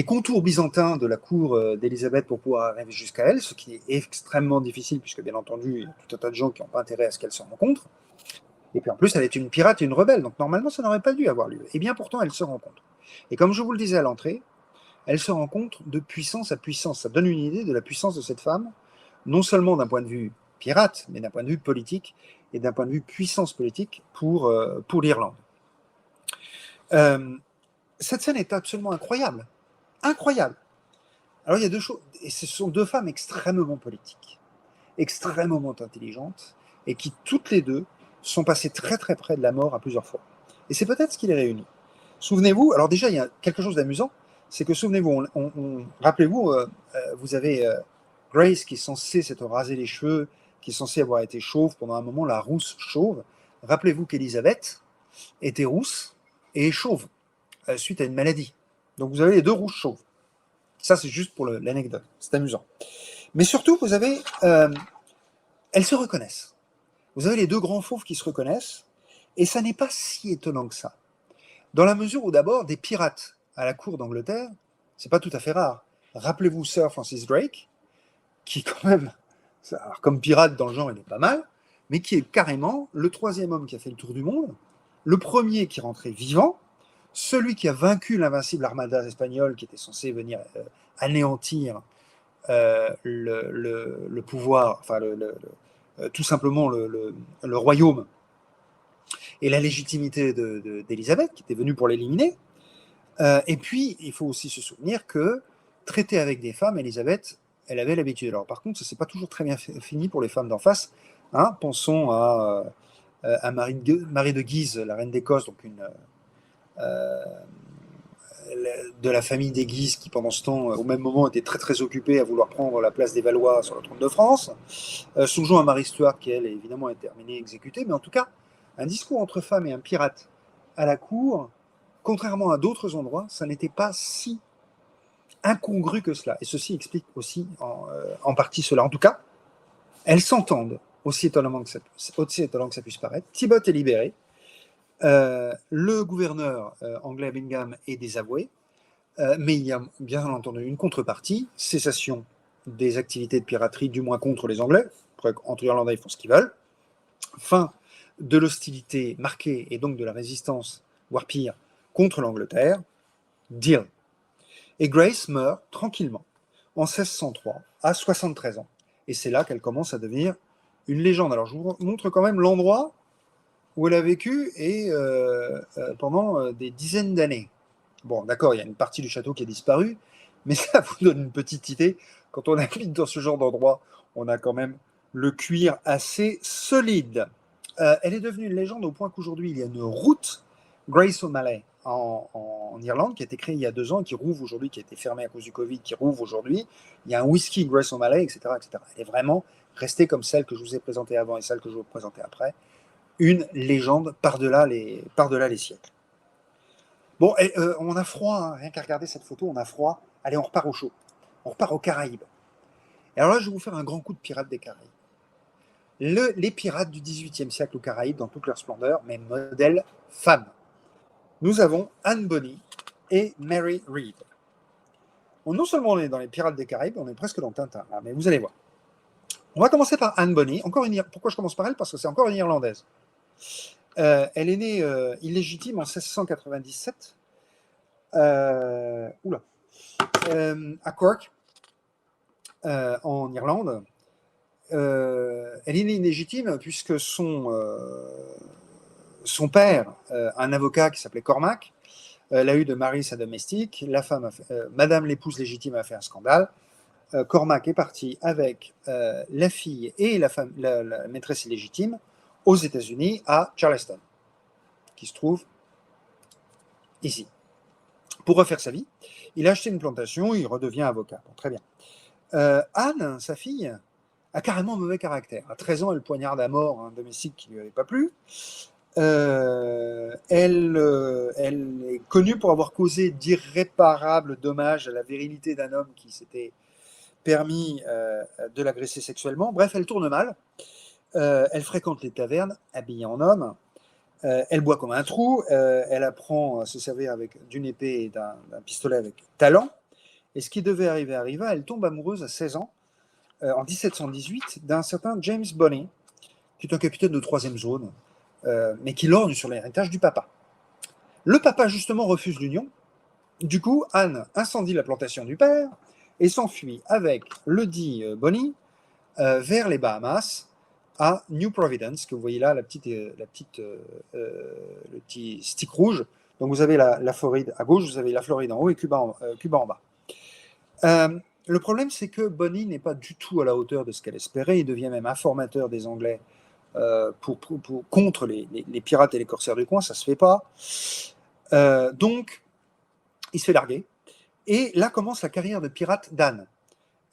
contours byzantins de la cour d'Élisabeth pour pouvoir arriver jusqu'à elle, ce qui est extrêmement difficile, puisque bien entendu, il y a tout un tas de gens qui n'ont pas intérêt à ce qu'elle se rencontre. Et puis en plus, elle est une pirate et une rebelle, donc normalement, ça n'aurait pas dû avoir lieu. Et bien pourtant, elle se rencontre. Et comme je vous le disais à l'entrée, elle se rencontre de puissance à puissance. Ça donne une idée de la puissance de cette femme, non seulement d'un point de vue pirate, mais d'un point de vue politique et d'un point de vue puissance politique pour l'Irlande. Cette scène est absolument incroyable. Incroyable. Alors il y a deux choses, et ce sont deux femmes extrêmement politiques, extrêmement intelligentes, et qui toutes les deux sont passées très très près de la mort à plusieurs fois. Et c'est peut-être ce qui les réunit. Souvenez-vous, alors déjà il y a quelque chose d'amusant, c'est que souvenez-vous, rappelez-vous, vous avez Grace qui est censée s'être rasé les cheveux, qui est censée avoir été chauve pendant un moment, la rousse chauve. Rappelez-vous qu'Élisabeth était rousse et chauve suite à une maladie. Donc vous avez les deux rousses chauves. Ça, c'est juste pour l'anecdote. C'est amusant. Mais surtout, vous avez... elles se reconnaissent. Vous avez les deux grands fauves qui se reconnaissent, et ça n'est pas si étonnant que ça. Dans la mesure où, d'abord, des pirates à la cour d'Angleterre, c'est pas tout à fait rare. Rappelez-vous Sir Francis Drake, qui quand même, alors, comme pirate dans le genre, il est pas mal, mais qui est carrément le troisième homme qui a fait le tour du monde, le premier qui rentrait vivant, celui qui a vaincu l'invincible armada espagnole qui était censé venir anéantir le pouvoir, enfin tout simplement le royaume et la légitimité d'Élisabeth, qui était venue pour l'éliminer. Et puis, il faut aussi se souvenir que traiter avec des femmes, Élisabeth, elle avait l'habitude. Alors par contre, ça s'est pas toujours très bien fini pour les femmes d'en face. Hein. Pensons à Marie de Guise, la reine d'Écosse, donc une de la famille des Guises qui pendant ce temps, au même moment, était très très occupée à vouloir prendre la place des Valois sur le trône de France. Songeons à Marie Stuart qui, elle, évidemment, est terminée, exécutée, mais en tout cas, un discours entre femmes et un pirate à la cour, contrairement à d'autres endroits, ça n'était pas si incongru que cela. Et ceci explique aussi en partie cela. En tout cas, elles s'entendent, aussi étonnant que ça puisse paraître. Thibaut est libéré. Le gouverneur anglais Bingham est désavoué, mais il y a bien entendu une contrepartie, cessation des activités de piraterie, du moins contre les Anglais. Entre Irlandais, ils font ce qu'ils veulent. Fin de l'hostilité marquée et donc de la résistance, voire pire, contre l'Angleterre. Deal. Et Grace meurt tranquillement en 1603 à 73 ans. Et c'est là qu'elle commence à devenir une légende. Alors je vous montre quand même l'endroit où elle a vécu et pendant des dizaines d'années. Bon, d'accord, il y a une partie du château qui a disparu, mais ça vous donne une petite idée. Quand on habite dans ce genre d'endroit, on a quand même le cuir assez solide. Elle est devenue une légende au point qu'aujourd'hui, il y a une route Grace O'Malley en Irlande, qui a été créé il y a 2 ans, qui rouvre aujourd'hui, qui a été fermé à cause du Covid, qui rouvre aujourd'hui. Il y a un whisky Grace O'Malley, etc., etc. Elle est vraiment restée comme celle que je vous ai présentée avant et celle que je vais vous présenter après, une légende par-delà les siècles. Bon, on a froid, hein, rien qu'à regarder cette photo, on a froid. Allez, on repart au chaud. On repart aux Caraïbes. Et alors là, je vais vous faire un grand coup de Pirates des Caraïbes. Les pirates du XVIIIe siècle aux Caraïbes, dans toute leur splendeur, mais modèle femme. Nous avons Anne Bonny et Mary Read. Bon, non seulement on est dans les Pirates des Caraïbes, on est presque dans Tintin, là, mais vous allez voir. On va commencer par Anne Bonny. Pourquoi je commence par elle? Parce que c'est encore une Irlandaise. Elle est née illégitime en 1697 à Cork, en Irlande. Elle est née illégitime puisque son père, un avocat qui s'appelait Cormac, l'a eu de marier sa domestique. Madame l'épouse légitime a fait un scandale. Cormac est parti avec la fille et la maîtresse illégitime aux États-Unis, à Charleston, qui se trouve ici. Pour refaire sa vie, il a acheté une plantation, il redevient avocat. Bon, très bien. Anne, sa fille, a carrément mauvais caractère. À 13 ans, elle poignarde à mort un domestique qui ne lui avait pas plu. Elle est connue pour avoir causé d'irréparables dommages à la virilité d'un homme qui s'était permis de l'agresser sexuellement. Bref, elle tourne mal. Elle fréquente les tavernes, habillée en homme. Elle boit comme un trou. Elle apprend à se servir d'une épée et d'un pistolet avec talent. Et ce qui devait arriver arriva. Elle tombe amoureuse à 16 ans, en 1718, d'un certain James Bonny, qui est un capitaine de 3e zone, mais qui lorgne sur l'héritage du papa. Le papa, justement, refuse l'union. Du coup, Anne incendie la plantation du père et s'enfuit avec le dit Bonny vers les Bahamas, à New Providence, que vous voyez là, le petit stick rouge. Donc vous avez la Floride à gauche, vous avez la Floride en haut et Cuba en bas. Le problème, c'est que Bonny n'est pas du tout à la hauteur de ce qu'elle espérait. Il devient même informateur des Anglais contre les pirates et les corsaires du coin. Ça se fait pas. Donc, il se fait larguer. Et là commence la carrière de pirate d'Anne.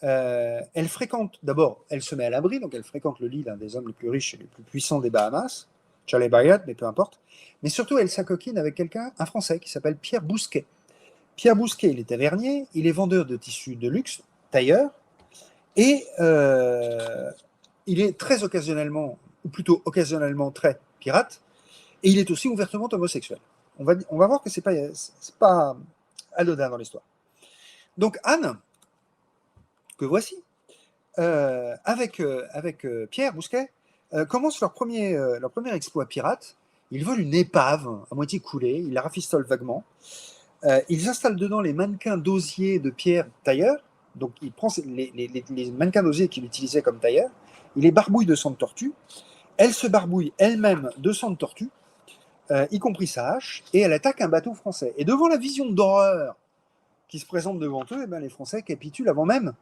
Elle fréquente, d'abord, elle se met à l'abri, donc elle fréquente le lit d'un des hommes les plus riches et les plus puissants des Bahamas, Charlie Bayard, mais peu importe. Mais surtout, elle s'acoquine avec un Français, qui s'appelle Pierre Bousquet. Pierre Bousquet, il est tavernier, il est vendeur de tissus de luxe, tailleur, et il est très occasionnellement, ou plutôt occasionnellement très pirate, et il est aussi ouvertement homosexuel. On va voir que c'est pas anodin dans l'histoire. Donc Anne, que voici, avec Pierre Bousquet, commencent leur premier exploit pirate. Ils volent une épave à moitié coulée, ils la rafistolent vaguement. Ils installent dedans les mannequins d'osier de Pierre tailleur. Donc il prend les mannequins d'osier qu'il utilisait comme tailleur, il les barbouille de sang de tortue. Elle se barbouille elle-même de sang de tortue, y compris sa hache, et elle attaque un bateau français. Et devant la vision d'horreur qui se présente devant eux, les Français capitulent avant même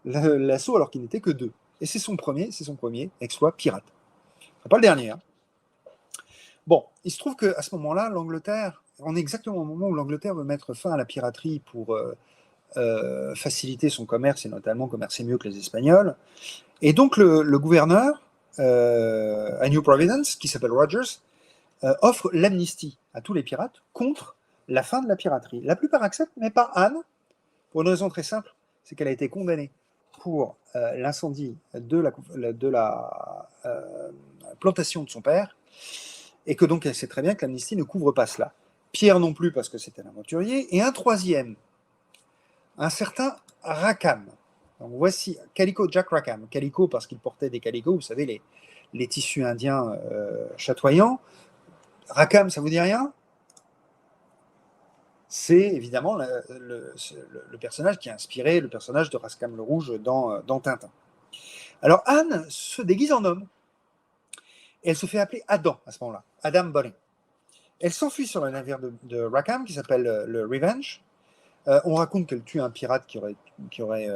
l'assaut alors qu'il n'était que 2. Et c'est son premier exploit pirate. C'est pas le dernier. Hein. Bon, il se trouve qu'à ce moment-là, l'Angleterre, on est exactement au moment où l'Angleterre veut mettre fin à la piraterie pour faciliter son commerce, et notamment commercer mieux que les Espagnols. Et donc le gouverneur à New Providence, qui s'appelle Rogers, offre l'amnistie à tous les pirates contre la fin de la piraterie. La plupart acceptent, mais pas Anne, pour une raison très simple, c'est qu'elle a été condamnée pour l'incendie de la plantation de son père, et que donc elle sait très bien que l'amnistie ne couvre pas cela. Pierre non plus, parce que c'était un aventurier, et un troisième, un certain Rackham. Donc voici Jack Rackham. Calico parce qu'il portait des calicots, vous savez, les tissus indiens chatoyants. Rackham, ça vous dit rien? C'est évidemment le personnage qui a inspiré le personnage de Rackham le Rouge dans Tintin. Alors Anne se déguise en homme. Et elle se fait appeler Adam à ce moment-là, Adam Bonny. Elle s'enfuit sur le navire de Rackham qui s'appelle le Revenge. On raconte qu'elle tue un pirate qui aurait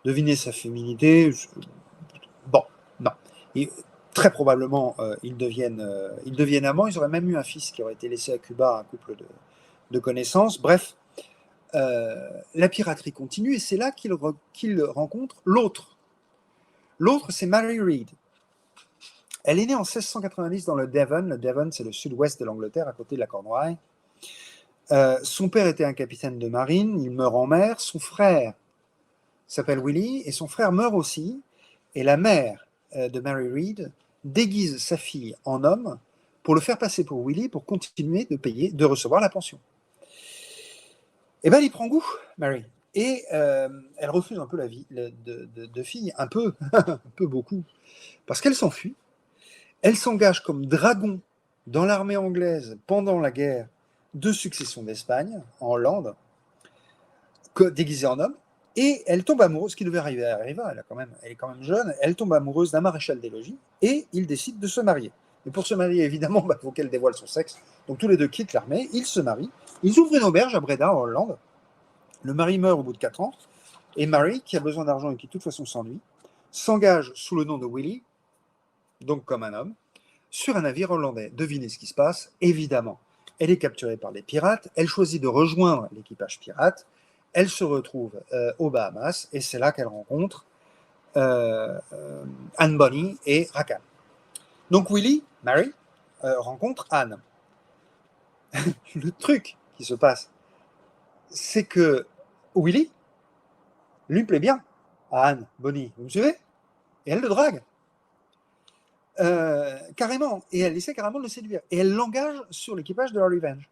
deviné sa féminité. Bon, non. Et très probablement, ils deviennent amants. Ils auraient même eu un fils qui aurait été laissé à Cuba, un couple de connaissances. Bref, la piraterie continue et c'est là qu'il rencontre l'autre. L'autre, c'est Mary Read. Elle est née en 1690 dans le Devon. Le Devon, c'est le sud-ouest de l'Angleterre, à côté de la Cornouaille. Son père était un capitaine de marine, il meurt en mer. Son frère s'appelle Willie et son frère meurt aussi. Et la mère de Mary Read déguise sa fille en homme pour le faire passer pour Willie pour continuer de recevoir la pension. Et bien, elle y prend goût, Mary. Et elle refuse un peu la vie de fille, un peu, un peu beaucoup, parce qu'elle s'enfuit. Elle s'engage comme dragon dans l'armée anglaise pendant la guerre de succession d'Espagne, en Hollande, déguisée en homme, et elle tombe amoureuse, ce qui devait arriver arriva, elle est quand même jeune, elle tombe amoureuse d'un maréchal des logis, et ils décident de se marier. Mais pour se marier, évidemment, il faut qu'elle dévoile son sexe, donc tous les deux quittent l'armée, ils se marient, ils ouvrent une auberge à Breda, en Hollande, le mari meurt au bout de 4 ans, et Mary, qui a besoin d'argent et qui de toute façon s'ennuie, s'engage sous le nom de Willie, donc comme un homme, sur un navire hollandais. Devinez ce qui se passe, évidemment. Elle est capturée par les pirates, elle choisit de rejoindre l'équipage pirate, elle se retrouve aux Bahamas, et c'est là qu'elle rencontre Anne Bonny et Rackham. Donc Willie, Mary, rencontre Anne. Le truc qui se passe, c'est que Willie lui plaît bien à Anne Bonny, vous me suivez? Et elle le drague. Carrément, et elle essaie carrément de le séduire, et elle l'engage sur l'équipage de la Revenge.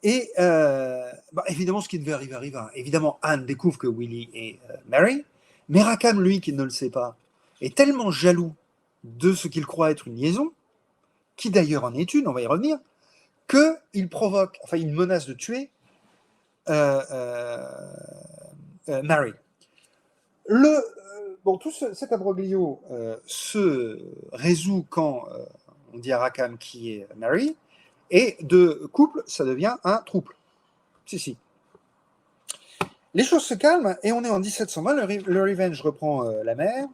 Et évidemment, ce qui devait arriver arriva. Évidemment, Anne découvre que Willie est Mary, mais Rackham, lui, qui ne le sait pas, est tellement jaloux de ce qu'il croit être une liaison, qui d'ailleurs en est une, on va y revenir, qu'il provoque, enfin, il menace de tuer Mary. Tout cet imbroglio se résout quand on dit à Rackham qui est Mary, et de couple, ça devient un trouble. Si. Les choses se calment et on est en 1720, le Revenge reprend la mer.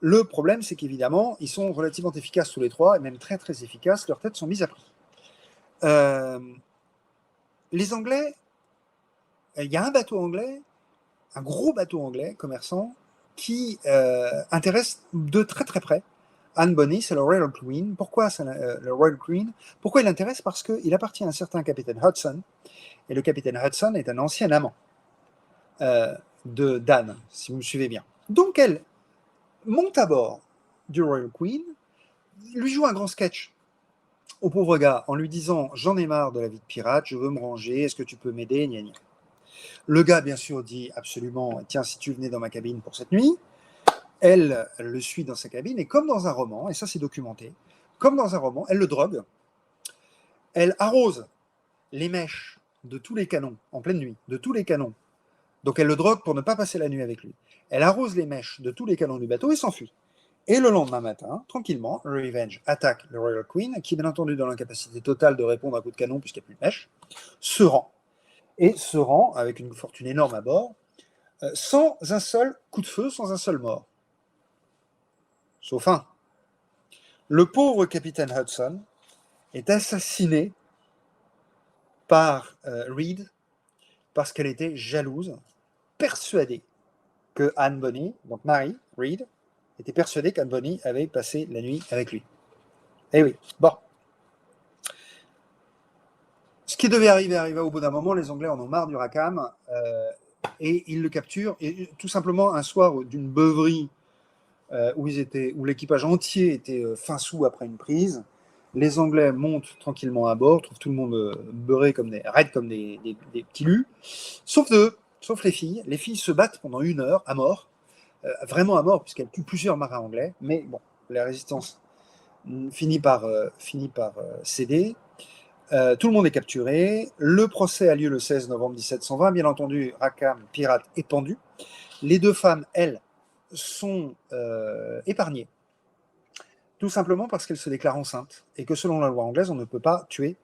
Le problème, c'est qu'évidemment, ils sont relativement efficaces tous les trois, et même très très efficaces, leurs têtes sont mises à prix. Les Anglais, il y a un bateau anglais, un gros bateau anglais, commerçant, qui intéresse de très très près Anne Bonny, c'est le Royal Queen. Pourquoi le Royal Queen? Pourquoi il l'intéresse? Parce qu'il appartient à un certain capitaine Hudson, et le capitaine Hudson est un ancien amant de d'Anne, si vous me suivez bien. Donc elle monte à bord du Royal Queen, lui joue un grand sketch au pauvre gars en lui disant « J'en ai marre de la vie de pirate, je veux me ranger, est-ce que tu peux m'aider ?» Gna gna. Le gars, bien sûr, dit absolument « Tiens, si tu venais dans ma cabine pour cette nuit », elle le suit dans sa cabine, et comme dans un roman, et ça c'est documenté, comme dans un roman, elle le drogue, elle arrose les mèches de tous les canons, en pleine nuit, de tous les canons. Donc elle le drogue pour ne pas passer la nuit avec lui. Elle arrose les mèches de tous les canons du bateau et s'enfuit. Et le lendemain matin, tranquillement, le Revenge attaque le Royal Queen, qui, bien entendu, dans l'incapacité totale de répondre à un coup de canon puisqu'il n'y a plus de mèches, se rend. Et se rend avec une fortune énorme à bord, sans un seul coup de feu, sans un seul mort. Sauf un. Le pauvre capitaine Hudson est assassiné par Reed parce qu'elle était jalouse, persuadée que Anne Bonny, donc Mary Read, était persuadée qu'Anne Bonny avait passé la nuit avec lui. Eh oui, bon. Ce qui devait arriver arriva au bout d'un moment, les Anglais en ont marre du Rackham, et ils le capturent, et tout simplement un soir d'une beuverie où l'équipage entier était fin sous après une prise, les Anglais montent tranquillement à bord, trouvent tout le monde beurré raides comme des petits lus, sauf deux, sauf les filles. Les filles se battent pendant 1 heure à mort, vraiment à mort, puisqu'elles tuent plusieurs marins anglais, mais bon, la résistance finit par céder. Tout le monde est capturé. Le procès a lieu le 16 novembre 1720. Bien entendu, Rackham, pirate, est pendu. Les deux femmes, elles, sont épargnées. Tout simplement parce qu'elles se déclarent enceintes et que selon la loi anglaise, on ne peut pas tuer,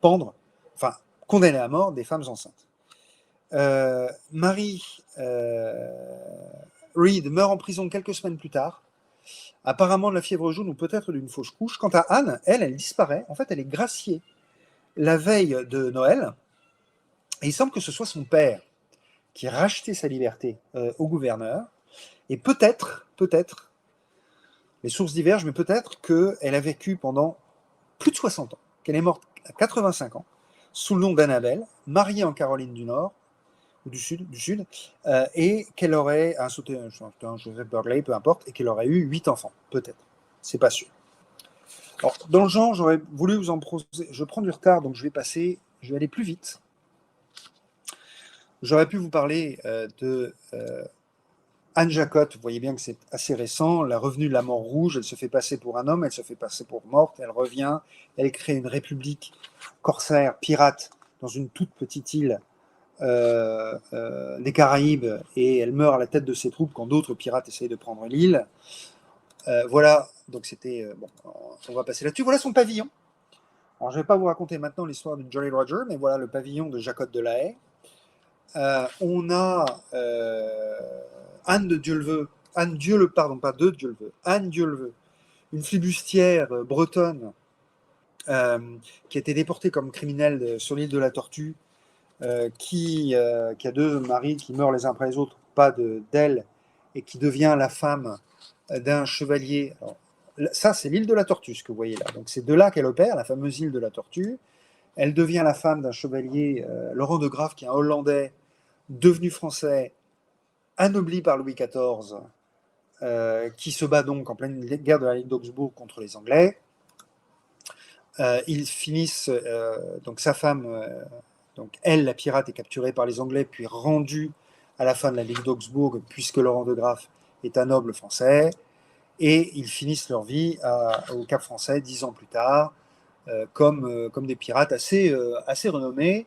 pendre, enfin, condamner à mort des femmes enceintes. Mary Read meurt en prison quelques semaines plus tard. apparemment de la fièvre jaune ou peut-être d'une fausse couche. Quant à Anne, elle disparaît. En fait, elle est graciée la veille de Noël. Et il semble que ce soit son père qui a racheté sa liberté au gouverneur. Et peut-être, les sources divergent, mais peut-être qu'elle a vécu pendant plus de 60 ans, qu'elle est morte à 85 ans, sous le nom d'Annabelle, mariée en Caroline du Nord, ou du Sud, et qu'elle aurait un Joseph Burgley, peu importe, et qu'elle aurait eu 8 enfants, peut-être. C'est pas sûr. Alors, dans le genre, j'aurais voulu vous en proposer. Je prends du retard, donc je vais aller plus vite. J'aurais pu vous parler de Anne Jacotte. Vous voyez bien que c'est assez récent. La revenue de la mort rouge, elle se fait passer pour un homme, elle se fait passer pour morte, elle revient, elle crée une république corsaire, pirate, dans une toute petite île des Caraïbes, et elle meurt à la tête de ses troupes quand d'autres pirates essayent de prendre l'île. Voilà, donc c'était... bon, on va passer là-dessus. Voilà son pavillon. Alors, je ne vais pas vous raconter maintenant l'histoire de Jolly Roger, mais voilà le pavillon de Jacotte de la Haye. On a Anne de Dieu-le-Veut, Anne Dieu-le, pardon, pas de Dieu-le-Veut, Anne Dieu-le-Veut, une flibustière bretonne qui a été déportée comme criminelle sur l'île de la Tortue, qui a 2 maris qui meurent les uns après les autres, pas d'elle, et qui devient la femme d'un chevalier. Alors, ça, c'est l'île de la Tortue, ce que vous voyez là. Donc, c'est de là qu'elle opère, la fameuse île de la Tortue. Elle devient la femme d'un chevalier, Laurent de Graaf, qui est un Hollandais, devenu français, anobli par Louis XIV, qui se bat donc en pleine guerre de la Ligue d'Augsbourg contre les Anglais. Ils finissent, donc sa femme, donc elle, la pirate, est capturée par les Anglais, puis rendue à la fin de la Ligue d'Augsbourg, puisque Laurent de Graaf est un noble français, et ils finissent leur vie au Cap Français 10 ans plus tard, comme des pirates assez renommés,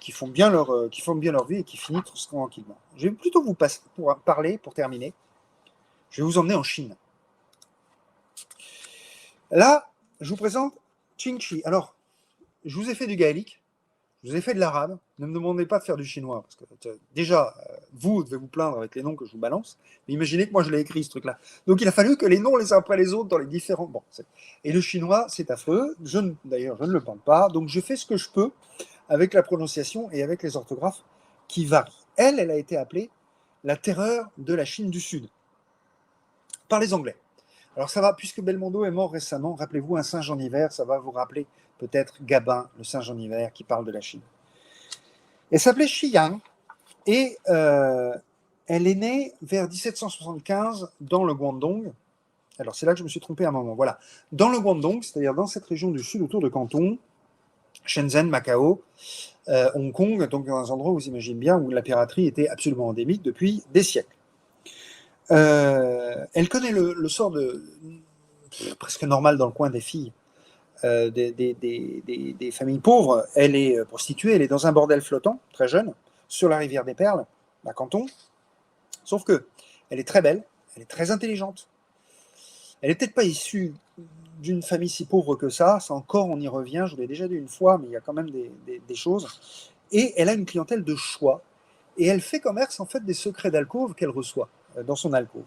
qui font bien leur vie et qui finissent tranquillement. Je vais plutôt vous parler, pour terminer, je vais vous emmener en Chine. Là, je vous présente Qing Shi. Alors, je vous ai fait du gaélique, je vous ai fait de l'arabe. Ne me demandez pas de faire du chinois, parce que déjà, vous devez vous plaindre avec les noms que je vous balance, mais imaginez que moi je l'ai écrit, ce truc-là. Donc il a fallu que les noms les uns après les autres dans les différents... Bon, et le chinois, c'est affreux. D'ailleurs, je ne le parle pas, donc je fais ce que je peux avec la prononciation et avec les orthographes qui varient. Elle a été appelée la terreur de la Chine du Sud par les Anglais. Alors ça va, puisque Belmondo est mort récemment, rappelez-vous un singe en hiver, ça va vous rappeler peut-être Gabin, le singe en hiver, qui parle de la Chine. Elle s'appelait Shi Yang, et elle est née vers 1775 dans le Guangdong. Alors c'est là que je me suis trompé à un moment. Voilà, dans le Guangdong, c'est-à-dire dans cette région du sud autour de Canton, Shenzhen, Macao, Hong Kong, donc dans un endroit où vous imaginez bien où la piraterie était absolument endémique depuis des siècles. Elle connaît le sort presque normal dans le coin des filles, des familles pauvres. Elle est prostituée, elle est dans un bordel flottant, très jeune, sur la rivière des Perles, à Canton. Sauf que elle est très belle, elle est très intelligente. Elle n'est peut-être pas issue d'une famille si pauvre que ça encore, on y revient, je vous l'ai déjà dit une fois, mais il y a quand même des choses. Et elle a une clientèle de choix, et elle fait commerce en fait des secrets d'alcôve qu'elle reçoit dans son alcôve.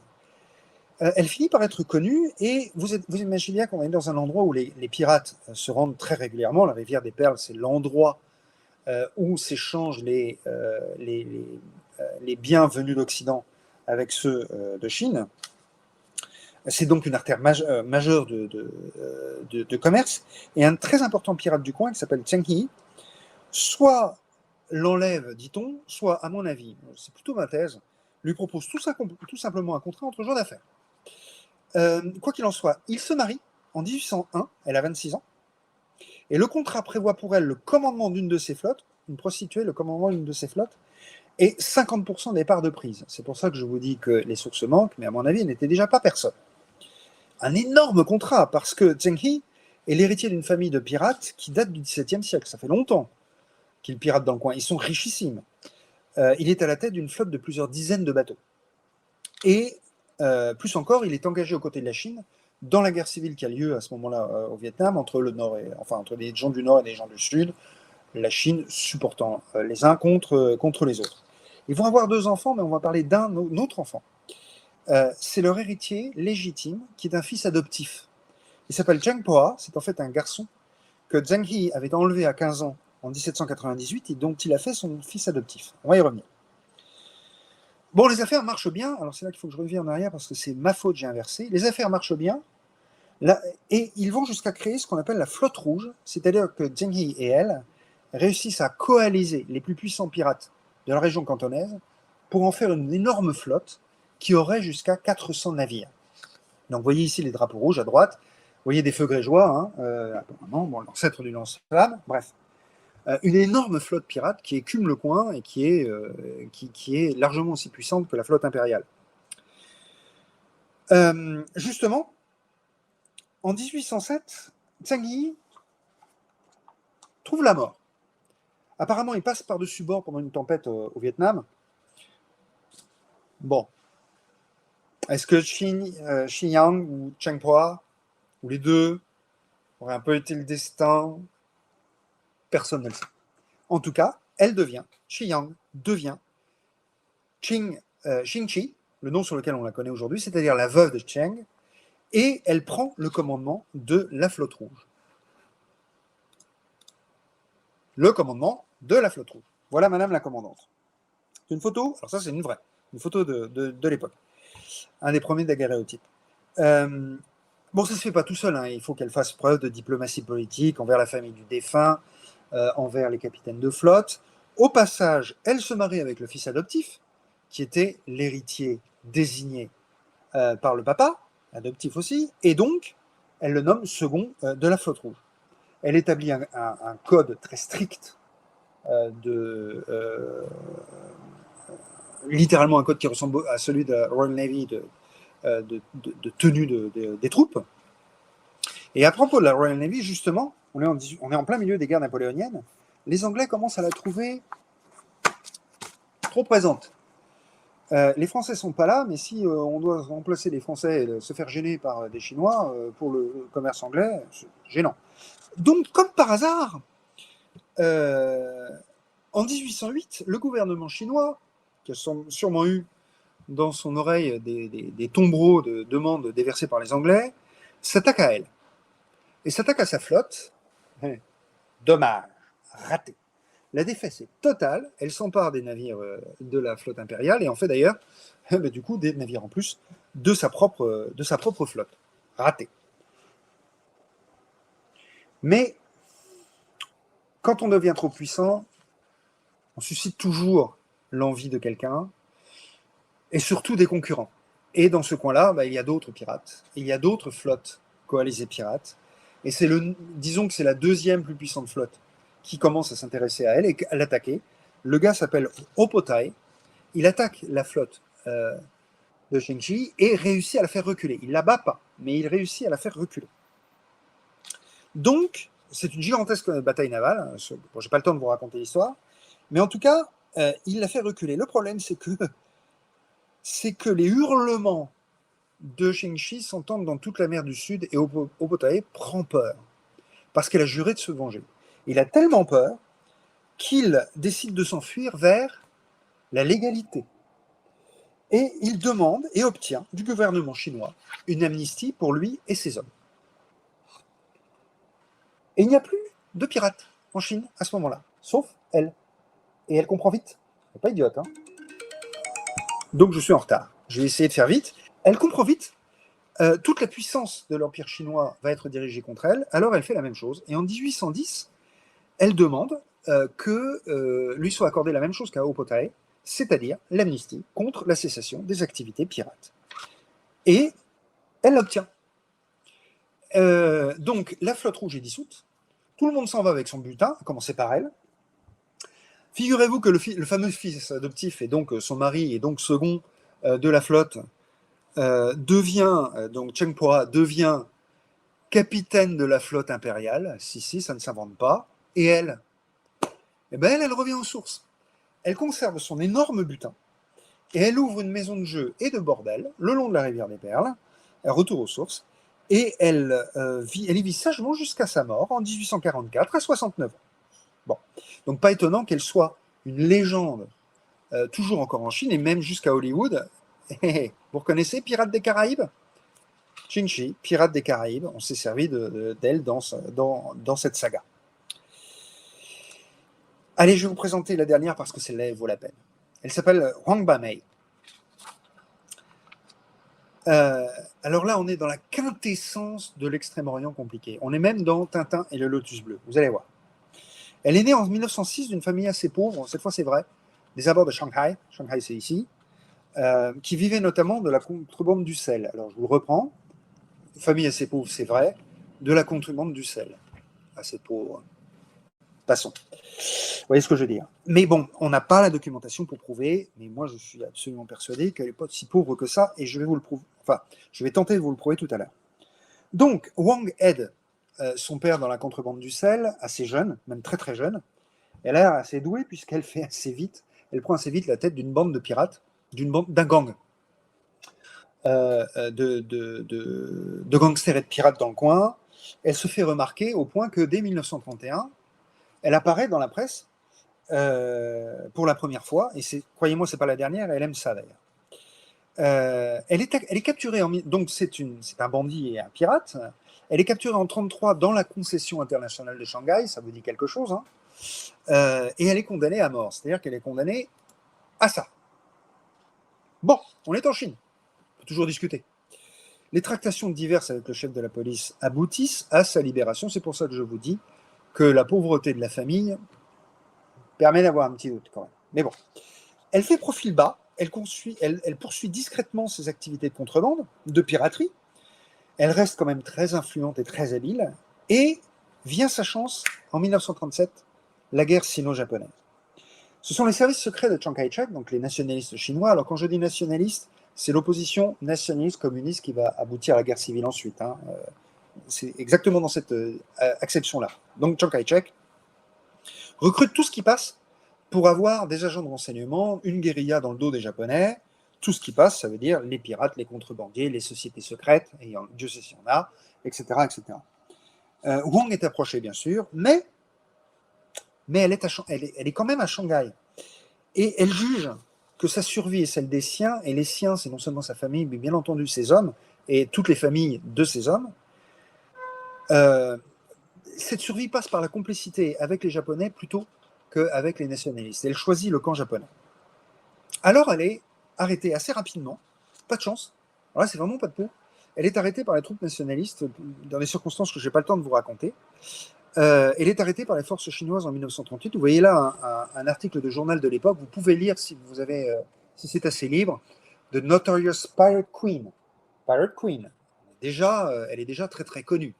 Elle finit par être connue, et vous imaginez bien qu'on est dans un endroit où les pirates se rendent très régulièrement. La rivière des Perles, c'est l'endroit où s'échangent les biens venus d'Occident avec ceux de Chine. C'est donc une artère majeure de commerce. Et un très important pirate du coin qui s'appelle Zheng He, soit l'enlève, dit-on, soit, à mon avis, c'est plutôt ma thèse, lui propose tout simplement un contrat entre gens d'affaires. Quoi qu'il en soit, il se marie en 1801, elle a 26 ans, et le contrat prévoit pour elle le commandement d'une de ses flottes, une prostituée, le commandement d'une de ses flottes, et 50% des parts de prise. C'est pour ça que je vous dis que les sources manquent, mais à mon avis, elle n'était déjà pas personne. Un énorme contrat, parce que Zheng He est l'héritier d'une famille de pirates qui date du XVIIe siècle. Ça fait longtemps qu'ils piratent dans le coin. Ils sont richissimes. Il est à la tête d'une flotte de plusieurs dizaines de bateaux. Et plus encore, il est engagé aux côtés de la Chine dans la guerre civile qui a lieu à ce moment-là au Vietnam, entre des gens du Nord et des gens du Sud, la Chine supportant les uns contre les autres. Ils vont avoir 2 enfants, mais on va parler d'un autre enfant. c'est leur héritier légitime, qui est un fils adoptif. Il s'appelle Zheng Puo, c'est en fait un garçon que Zheng He avait enlevé à 15 ans en 1798 et dont il a fait son fils adoptif. On va y revenir. Bon, les affaires marchent bien. Alors c'est là qu'il faut que je revienne en arrière parce que c'est ma faute, j'ai inversé. Les affaires marchent bien. Là, et ils vont jusqu'à créer ce qu'on appelle la flotte rouge, c'est-à-dire que Zheng He et elle réussissent à coaliser les plus puissants pirates de la région cantonaise pour en faire une énorme flotte qui aurait jusqu'à 400 navires. Donc vous voyez ici les drapeaux rouges à droite, vous voyez des feux grégeois, apparemment, bon, l'ancêtre du lance-flamme, bref. Une énorme flotte pirate qui écume le coin et qui est largement aussi puissante que la flotte impériale. Justement, en 1807, Zheng He trouve la mort. Apparemment, il passe par-dessus bord pendant une tempête au Vietnam. Bon. Est-ce que Xi Yang ou Zheng Puo, ou les deux, auraient un peu été le destin? Personne ne le sait. En tout cas, Xi Yang devient Xingqi, le nom sur lequel on la connaît aujourd'hui, c'est-à-dire la veuve de Cheng, et elle prend le commandement de la flotte rouge. Le commandement de la flotte rouge. Voilà Madame la commandante. C'est une photo, alors ça c'est une vraie, une photo de l'époque. Un des premiers daguerréotypes. Bon, ça ne se fait pas tout seul, hein. Il faut qu'elle fasse preuve de diplomatie politique envers la famille du défunt, envers les capitaines de flotte. Au passage, elle se marie avec le fils adoptif, qui était l'héritier désigné par le papa, adoptif aussi, et donc elle le nomme second de la flotte rouge. Elle établit un code très strict littéralement un code qui ressemble à celui de la Royal Navy de tenue des troupes. Et à propos de la Royal Navy, justement, on est en plein milieu des guerres napoléoniennes, les Anglais commencent à la trouver trop présente. Les Français ne sont pas là, mais si on doit remplacer les Français et se faire gêner par des Chinois pour le commerce anglais, c'est gênant. Donc, comme par hasard, en 1808, le gouvernement chinois, qui a sûrement eu dans son oreille des tombereaux de demandes déversées par les Anglais, s'attaque à elle. Et s'attaque à sa flotte. Dommage, raté. La défaite est totale, elle s'empare des navires de la flotte impériale et en fait d'ailleurs, du coup, des navires en plus de sa propre flotte. Raté. Mais quand on devient trop puissant, on suscite toujours l'envie de quelqu'un et surtout des concurrents. Et dans ce coin-là, il y a d'autres pirates, et il y a d'autres flottes coalisées pirates. Et disons que c'est la deuxième plus puissante flotte qui commence à s'intéresser à elle et à l'attaquer. Le gars s'appelle Opotai. Il attaque la flotte de Xingqi et réussit à la faire reculer. Il ne la bat pas, mais il réussit à la faire reculer. Donc, c'est une gigantesque bataille navale. Bon, je n'ai pas le temps de vous raconter l'histoire, mais en tout cas, il la fait reculer. Le problème, c'est que les hurlements de Xingqi s'entendent dans toute la mer du Sud et Opotai prend peur parce qu'elle a juré de se venger. Il a tellement peur qu'il décide de s'enfuir vers la légalité. Et il demande et obtient du gouvernement chinois une amnistie pour lui et ses hommes. Et il n'y a plus de pirates en Chine à ce moment-là, sauf elle. Et elle comprend vite. Elle n'est pas idiote, hein. Donc je suis en retard. Je vais essayer de faire vite. Elle comprend vite. Toute la puissance de l'Empire chinois va être dirigée contre elle. Alors elle fait la même chose. Et en 1810, elle demande que lui soit accordée la même chose qu'à Opotai, c'est-à-dire l'amnistie contre la cessation des activités pirates. Et elle l'obtient. Donc la flotte rouge est dissoute. Tout le monde s'en va avec son butin, à commencer par elle. Figurez-vous que le fameux fils adoptif et donc son mari et donc second de la flotte donc Zheng Puo devient capitaine de la flotte impériale. Si, ça ne s'invente pas. Et elle, elle revient aux sources. Elle conserve son énorme butin et elle ouvre une maison de jeu et de bordel le long de la rivière des Perles. Elle retourne aux sources et elle y vit sagement jusqu'à sa mort en 1844 à 69 ans. Bon, donc pas étonnant qu'elle soit une légende toujours encore en Chine et même jusqu'à Hollywood. Vous reconnaissez Pirates des Caraïbes? Chinchi, Pirates des Caraïbes, on s'est servi d'elle dans cette saga. Allez, je vais vous présenter la dernière parce que celle-là, elle vaut la peine. Elle s'appelle Huang Bamei. Alors là, on est dans la quintessence de l'Extrême-Orient compliqué. On est même dans Tintin et le Lotus Bleu. Vous allez voir. Elle est née en 1906 d'une famille assez pauvre, cette fois c'est vrai, des abords de Shanghai. Shanghai, c'est ici. Qui vivait notamment de la contrebande du sel. Alors, je vous le reprends. Famille assez pauvre, c'est vrai. De la contrebande du sel. Assez pauvre. Passons. Vous voyez ce que je veux dire. Mais bon, on n'a pas la documentation pour prouver, mais moi, je suis absolument persuadé qu'elle n'est pas si pauvre que ça, et je vais vous le prouver. Enfin, je vais tenter de vous le prouver tout à l'heure. Donc, Wang aide son père dans la contrebande du sel, assez jeune, même très très jeune. Elle a l'air assez douée, puisqu'elle fait assez vite, elle prend assez vite la tête d'une bande de pirates, d'un gang. De gangsters et de pirates dans le coin. Elle se fait remarquer au point que dès 1931, elle apparaît dans la presse pour la première fois, et croyez-moi, c'est pas la dernière, elle aime ça d'ailleurs. Elle est capturée, donc c'est un bandit et un pirate. Elle est capturée en 1933 dans la concession internationale de Shanghai, ça vous dit quelque chose, hein, et elle est condamnée à mort, c'est-à-dire qu'elle est condamnée à ça. Bon, on est en Chine. Toujours discuter. Les tractations diverses avec le chef de la police aboutissent à sa libération. C'est pour ça que je vous dis que la pauvreté de la famille permet d'avoir un petit doute quand même. Mais bon, elle fait profil bas, elle poursuit discrètement ses activités de contrebande, de piraterie. Elle reste quand même très influente et très habile. Et vient sa chance en 1937, la guerre sino-japonaise. Ce sont les services secrets de Chiang Kai-shek, donc les nationalistes chinois. Alors quand je dis nationalistes, c'est l'opposition nationaliste-communiste qui va aboutir à la guerre civile ensuite. Hein. C'est exactement dans cette acception-là. Donc Chiang Kai-shek recrute tout ce qui passe pour avoir des agents de renseignement, une guérilla dans le dos des Japonais. Tout ce qui passe, ça veut dire les pirates, les contrebandiers, les sociétés secrètes, et Dieu sait si on a, etc. etc. Wang est approché, bien sûr, mais elle est quand même à Shanghai. Et elle juge que sa survie est celle des siens, et les siens, c'est non seulement sa famille, mais bien entendu ses hommes, et toutes les familles de ces hommes. Cette survie passe par la complicité avec les Japonais plutôt qu'avec les nationalistes. Elle choisit le camp japonais. Alors elle est arrêtée assez rapidement, pas de chance, alors là c'est vraiment pas de peau, elle est arrêtée par les troupes nationalistes dans des circonstances que je n'ai pas le temps de vous raconter. Elle est arrêtée par les forces chinoises en 1938. Vous voyez là un article de journal de l'époque. Vous pouvez lire si si c'est assez libre. The Notorious Pirate Queen. Pirate Queen. Elle est déjà très très connue.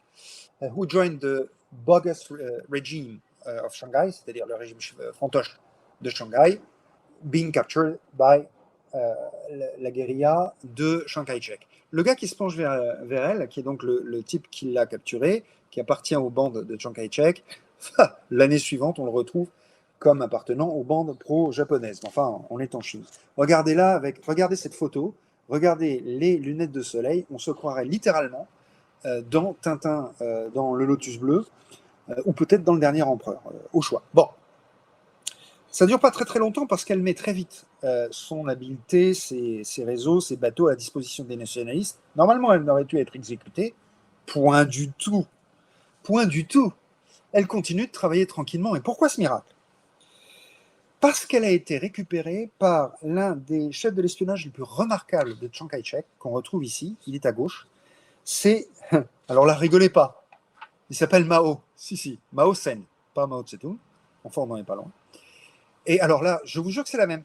Who joined the bogus regime of Shanghai, c'est-à-dire le régime fantoche de Shanghai, being captured by la guérilla de Chiang Kai-shek. Le gars qui se penche vers elle, qui est donc le type qui l'a capturé, qui appartient aux bandes de Chiang Kai-shek, l'année suivante, on le retrouve comme appartenant aux bandes pro-japonaises. Enfin, on est en Chine. Regardez cette photo, regardez les lunettes de soleil, on se croirait littéralement dans Tintin, dans le Lotus Bleu, ou peut-être dans le Dernier Empereur, au choix. Bon. Ça ne dure pas très très longtemps parce qu'elle met très vite son habileté, ses réseaux, ses bateaux à disposition des nationalistes. Normalement, elle n'aurait dû être exécutée. Point du tout. Point du tout. Elle continue de travailler tranquillement. Et pourquoi ce miracle? Parce qu'elle a été récupérée par l'un des chefs de l'espionnage les plus remarquables de Chiang Kai-shek, qu'on retrouve ici. Il est à gauche. C'est... Alors là, rigolez pas. Il s'appelle Mao. Si, Mao Sen. Pas Mao Tse-tung. Enfin, on n'en est pas loin. Et alors là, je vous jure que c'est la même.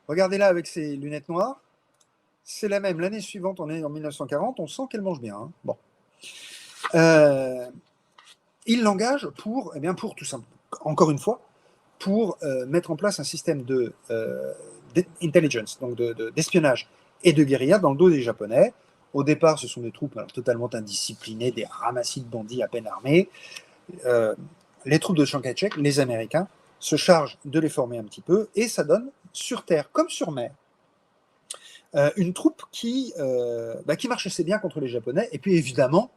Regardez là avec ses lunettes noires. C'est la même. L'année suivante, on est en 1940. On sent qu'elle mange bien. Hein. Bon. Il l'engage pour tout simplement, encore une fois, pour mettre en place un système d'intelligence, donc d'espionnage et de guérilla dans le dos des Japonais. Au départ, ce sont des troupes totalement indisciplinées, des ramassis de bandits à peine armés. Les troupes de Chiang Kai-shek, les Américains, se chargent de les former un petit peu, et ça donne, sur terre comme sur mer, une troupe qui marche assez bien contre les Japonais, et puis évidemment,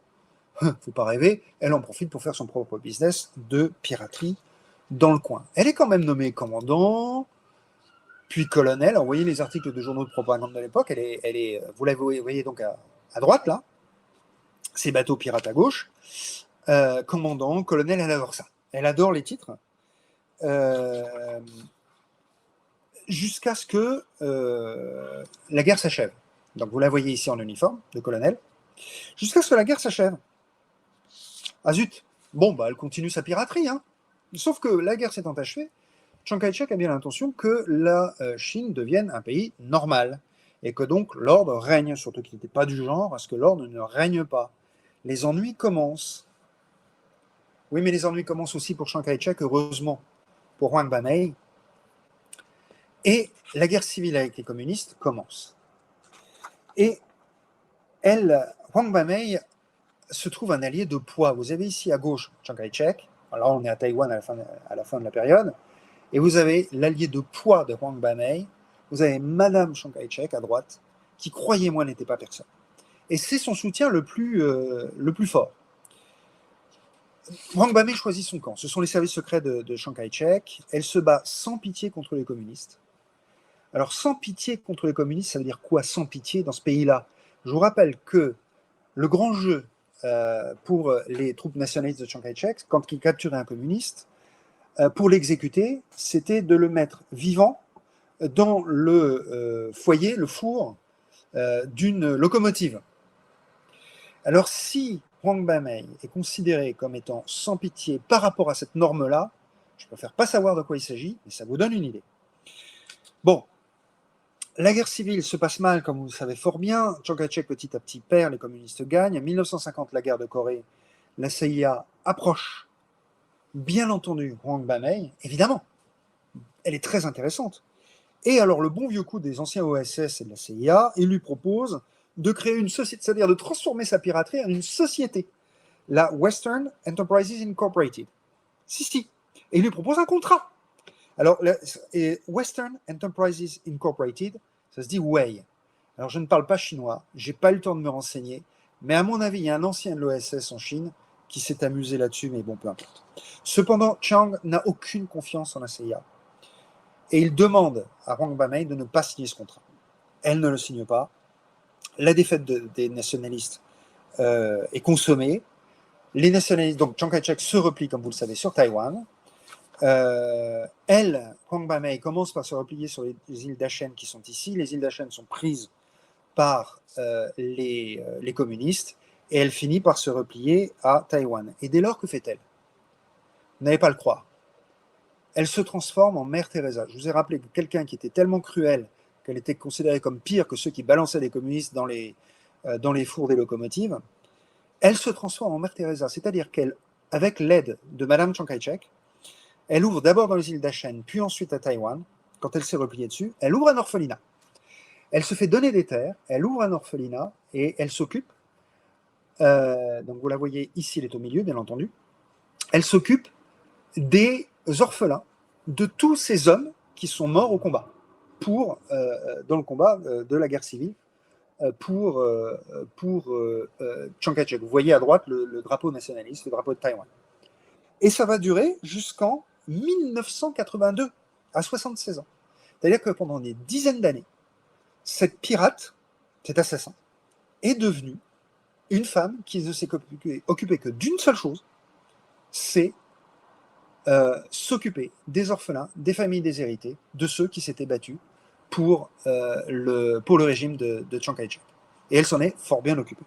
faut pas rêver, elle en profite pour faire son propre business de piraterie dans le coin. Elle est quand même nommée commandant, puis colonel. Alors, vous voyez les articles de journaux de propagande de l'époque, vous la voyez donc à droite, là, ces bateaux pirates à gauche. Commandant, colonel, elle adore ça. Elle adore les titres. Jusqu'à ce que la guerre s'achève. Donc vous la voyez ici en uniforme de colonel. Jusqu'à ce que la guerre s'achève. Ah zut. Bon, bah elle continue sa piraterie. Hein. Sauf que la guerre s'étant achevée, Chiang Kai-shek a bien l'intention que la Chine devienne un pays normal. Et que donc l'ordre règne, surtout qu'il n'était pas du genre à ce que l'ordre ne règne pas. Les ennuis commencent. Oui, mais les ennuis commencent aussi pour Chiang Kai-shek, heureusement, pour Wang Bamei. Et la guerre civile avec les communistes commence. Et Wang Bamei se trouve un allié de poids. Vous avez ici à gauche Chiang Kai-shek, alors on est à Taïwan à la fin de la période, et vous avez l'allié de poids de Wang Bamei, vous avez Madame Chiang Kai-shek à droite, qui, croyez-moi, n'était pas personne. Et c'est son soutien le plus fort. Wang Bamei choisit son camp. Ce sont les services secrets de Chiang Kai-shek. Elle se bat sans pitié contre les communistes. Alors, sans pitié contre les communistes, ça veut dire quoi, sans pitié, dans ce pays-là? Je vous rappelle que le grand jeu pour les troupes nationalistes de Chiang Kai-shek, quand ils capturaient un communiste, pour l'exécuter, c'était de le mettre vivant dans le foyer, le four d'une locomotive. Alors, si Wang Bamei est considéré comme étant sans pitié par rapport à cette norme-là, je préfère pas savoir de quoi il s'agit, mais ça vous donne une idée. Bon, la guerre civile se passe mal, comme vous le savez fort bien. Chiang Kai-shek petit à petit perd, les communistes gagnent. En 1950, la guerre de Corée, la CIA approche, bien entendu, Wang Bamei, évidemment. Elle est très intéressante. Et alors, le bon vieux coup des anciens OSS et de la CIA, il lui propose de créer une société, c'est-à-dire de transformer sa piraterie en une société, la Western Enterprises Incorporated. Si. Et il lui propose un contrat. Alors, Western Enterprises Incorporated, ça se dit WEI. Alors, je ne parle pas chinois, j'ai pas eu le temps de me renseigner, mais à mon avis, il y a un ancien de l'OSS en Chine qui s'est amusé là-dessus, mais bon, peu importe. Cependant, Chiang n'a aucune confiance en la CIA. Et il demande à Wang Bamei de ne pas signer ce contrat. Elle ne le signe pas. La défaite des nationalistes est consommée. Les nationalistes, donc Chiang Kai-shek se replie, comme vous le savez, sur Taïwan. Wang Bamei commence par se replier sur les îles Dachen qui sont ici. Les îles Dachen sont prises par les communistes et elle finit par se replier à Taïwan. Et dès lors, que fait-elle? Vous n'allez pas le croire. Elle se transforme en Mère Teresa. Je vous ai rappelé que quelqu'un qui était tellement cruel qu'elle était considérée comme pire que ceux qui balançaient des communistes dans les fours des locomotives, elle se transforme en Mère Teresa. C'est-à-dire qu'avec l'aide de Madame Chiang Kai-shek, elle ouvre d'abord dans les îles Dachen, puis ensuite à Taïwan. Quand elle s'est repliée dessus, elle ouvre un orphelinat. Elle se fait donner des terres, elle ouvre un orphelinat et elle s'occupe, donc vous la voyez ici, elle est au milieu, bien entendu, elle s'occupe des orphelins, de tous ces hommes qui sont morts au combat, dans le combat de la guerre civile, pour Chiang Kai-shek. Vous voyez à droite le drapeau nationaliste, le drapeau de Taïwan. Et ça va durer jusqu'en 1982, à 76 ans. C'est-à-dire que pendant des dizaines d'années, cette pirate, cet assassin, est devenue une femme qui ne s'est occupée que d'une seule chose, c'est s'occuper des orphelins, des familles déshéritées, de ceux qui s'étaient battus pour le régime de Chiang Kai-shek. Et elle s'en est fort bien occupée.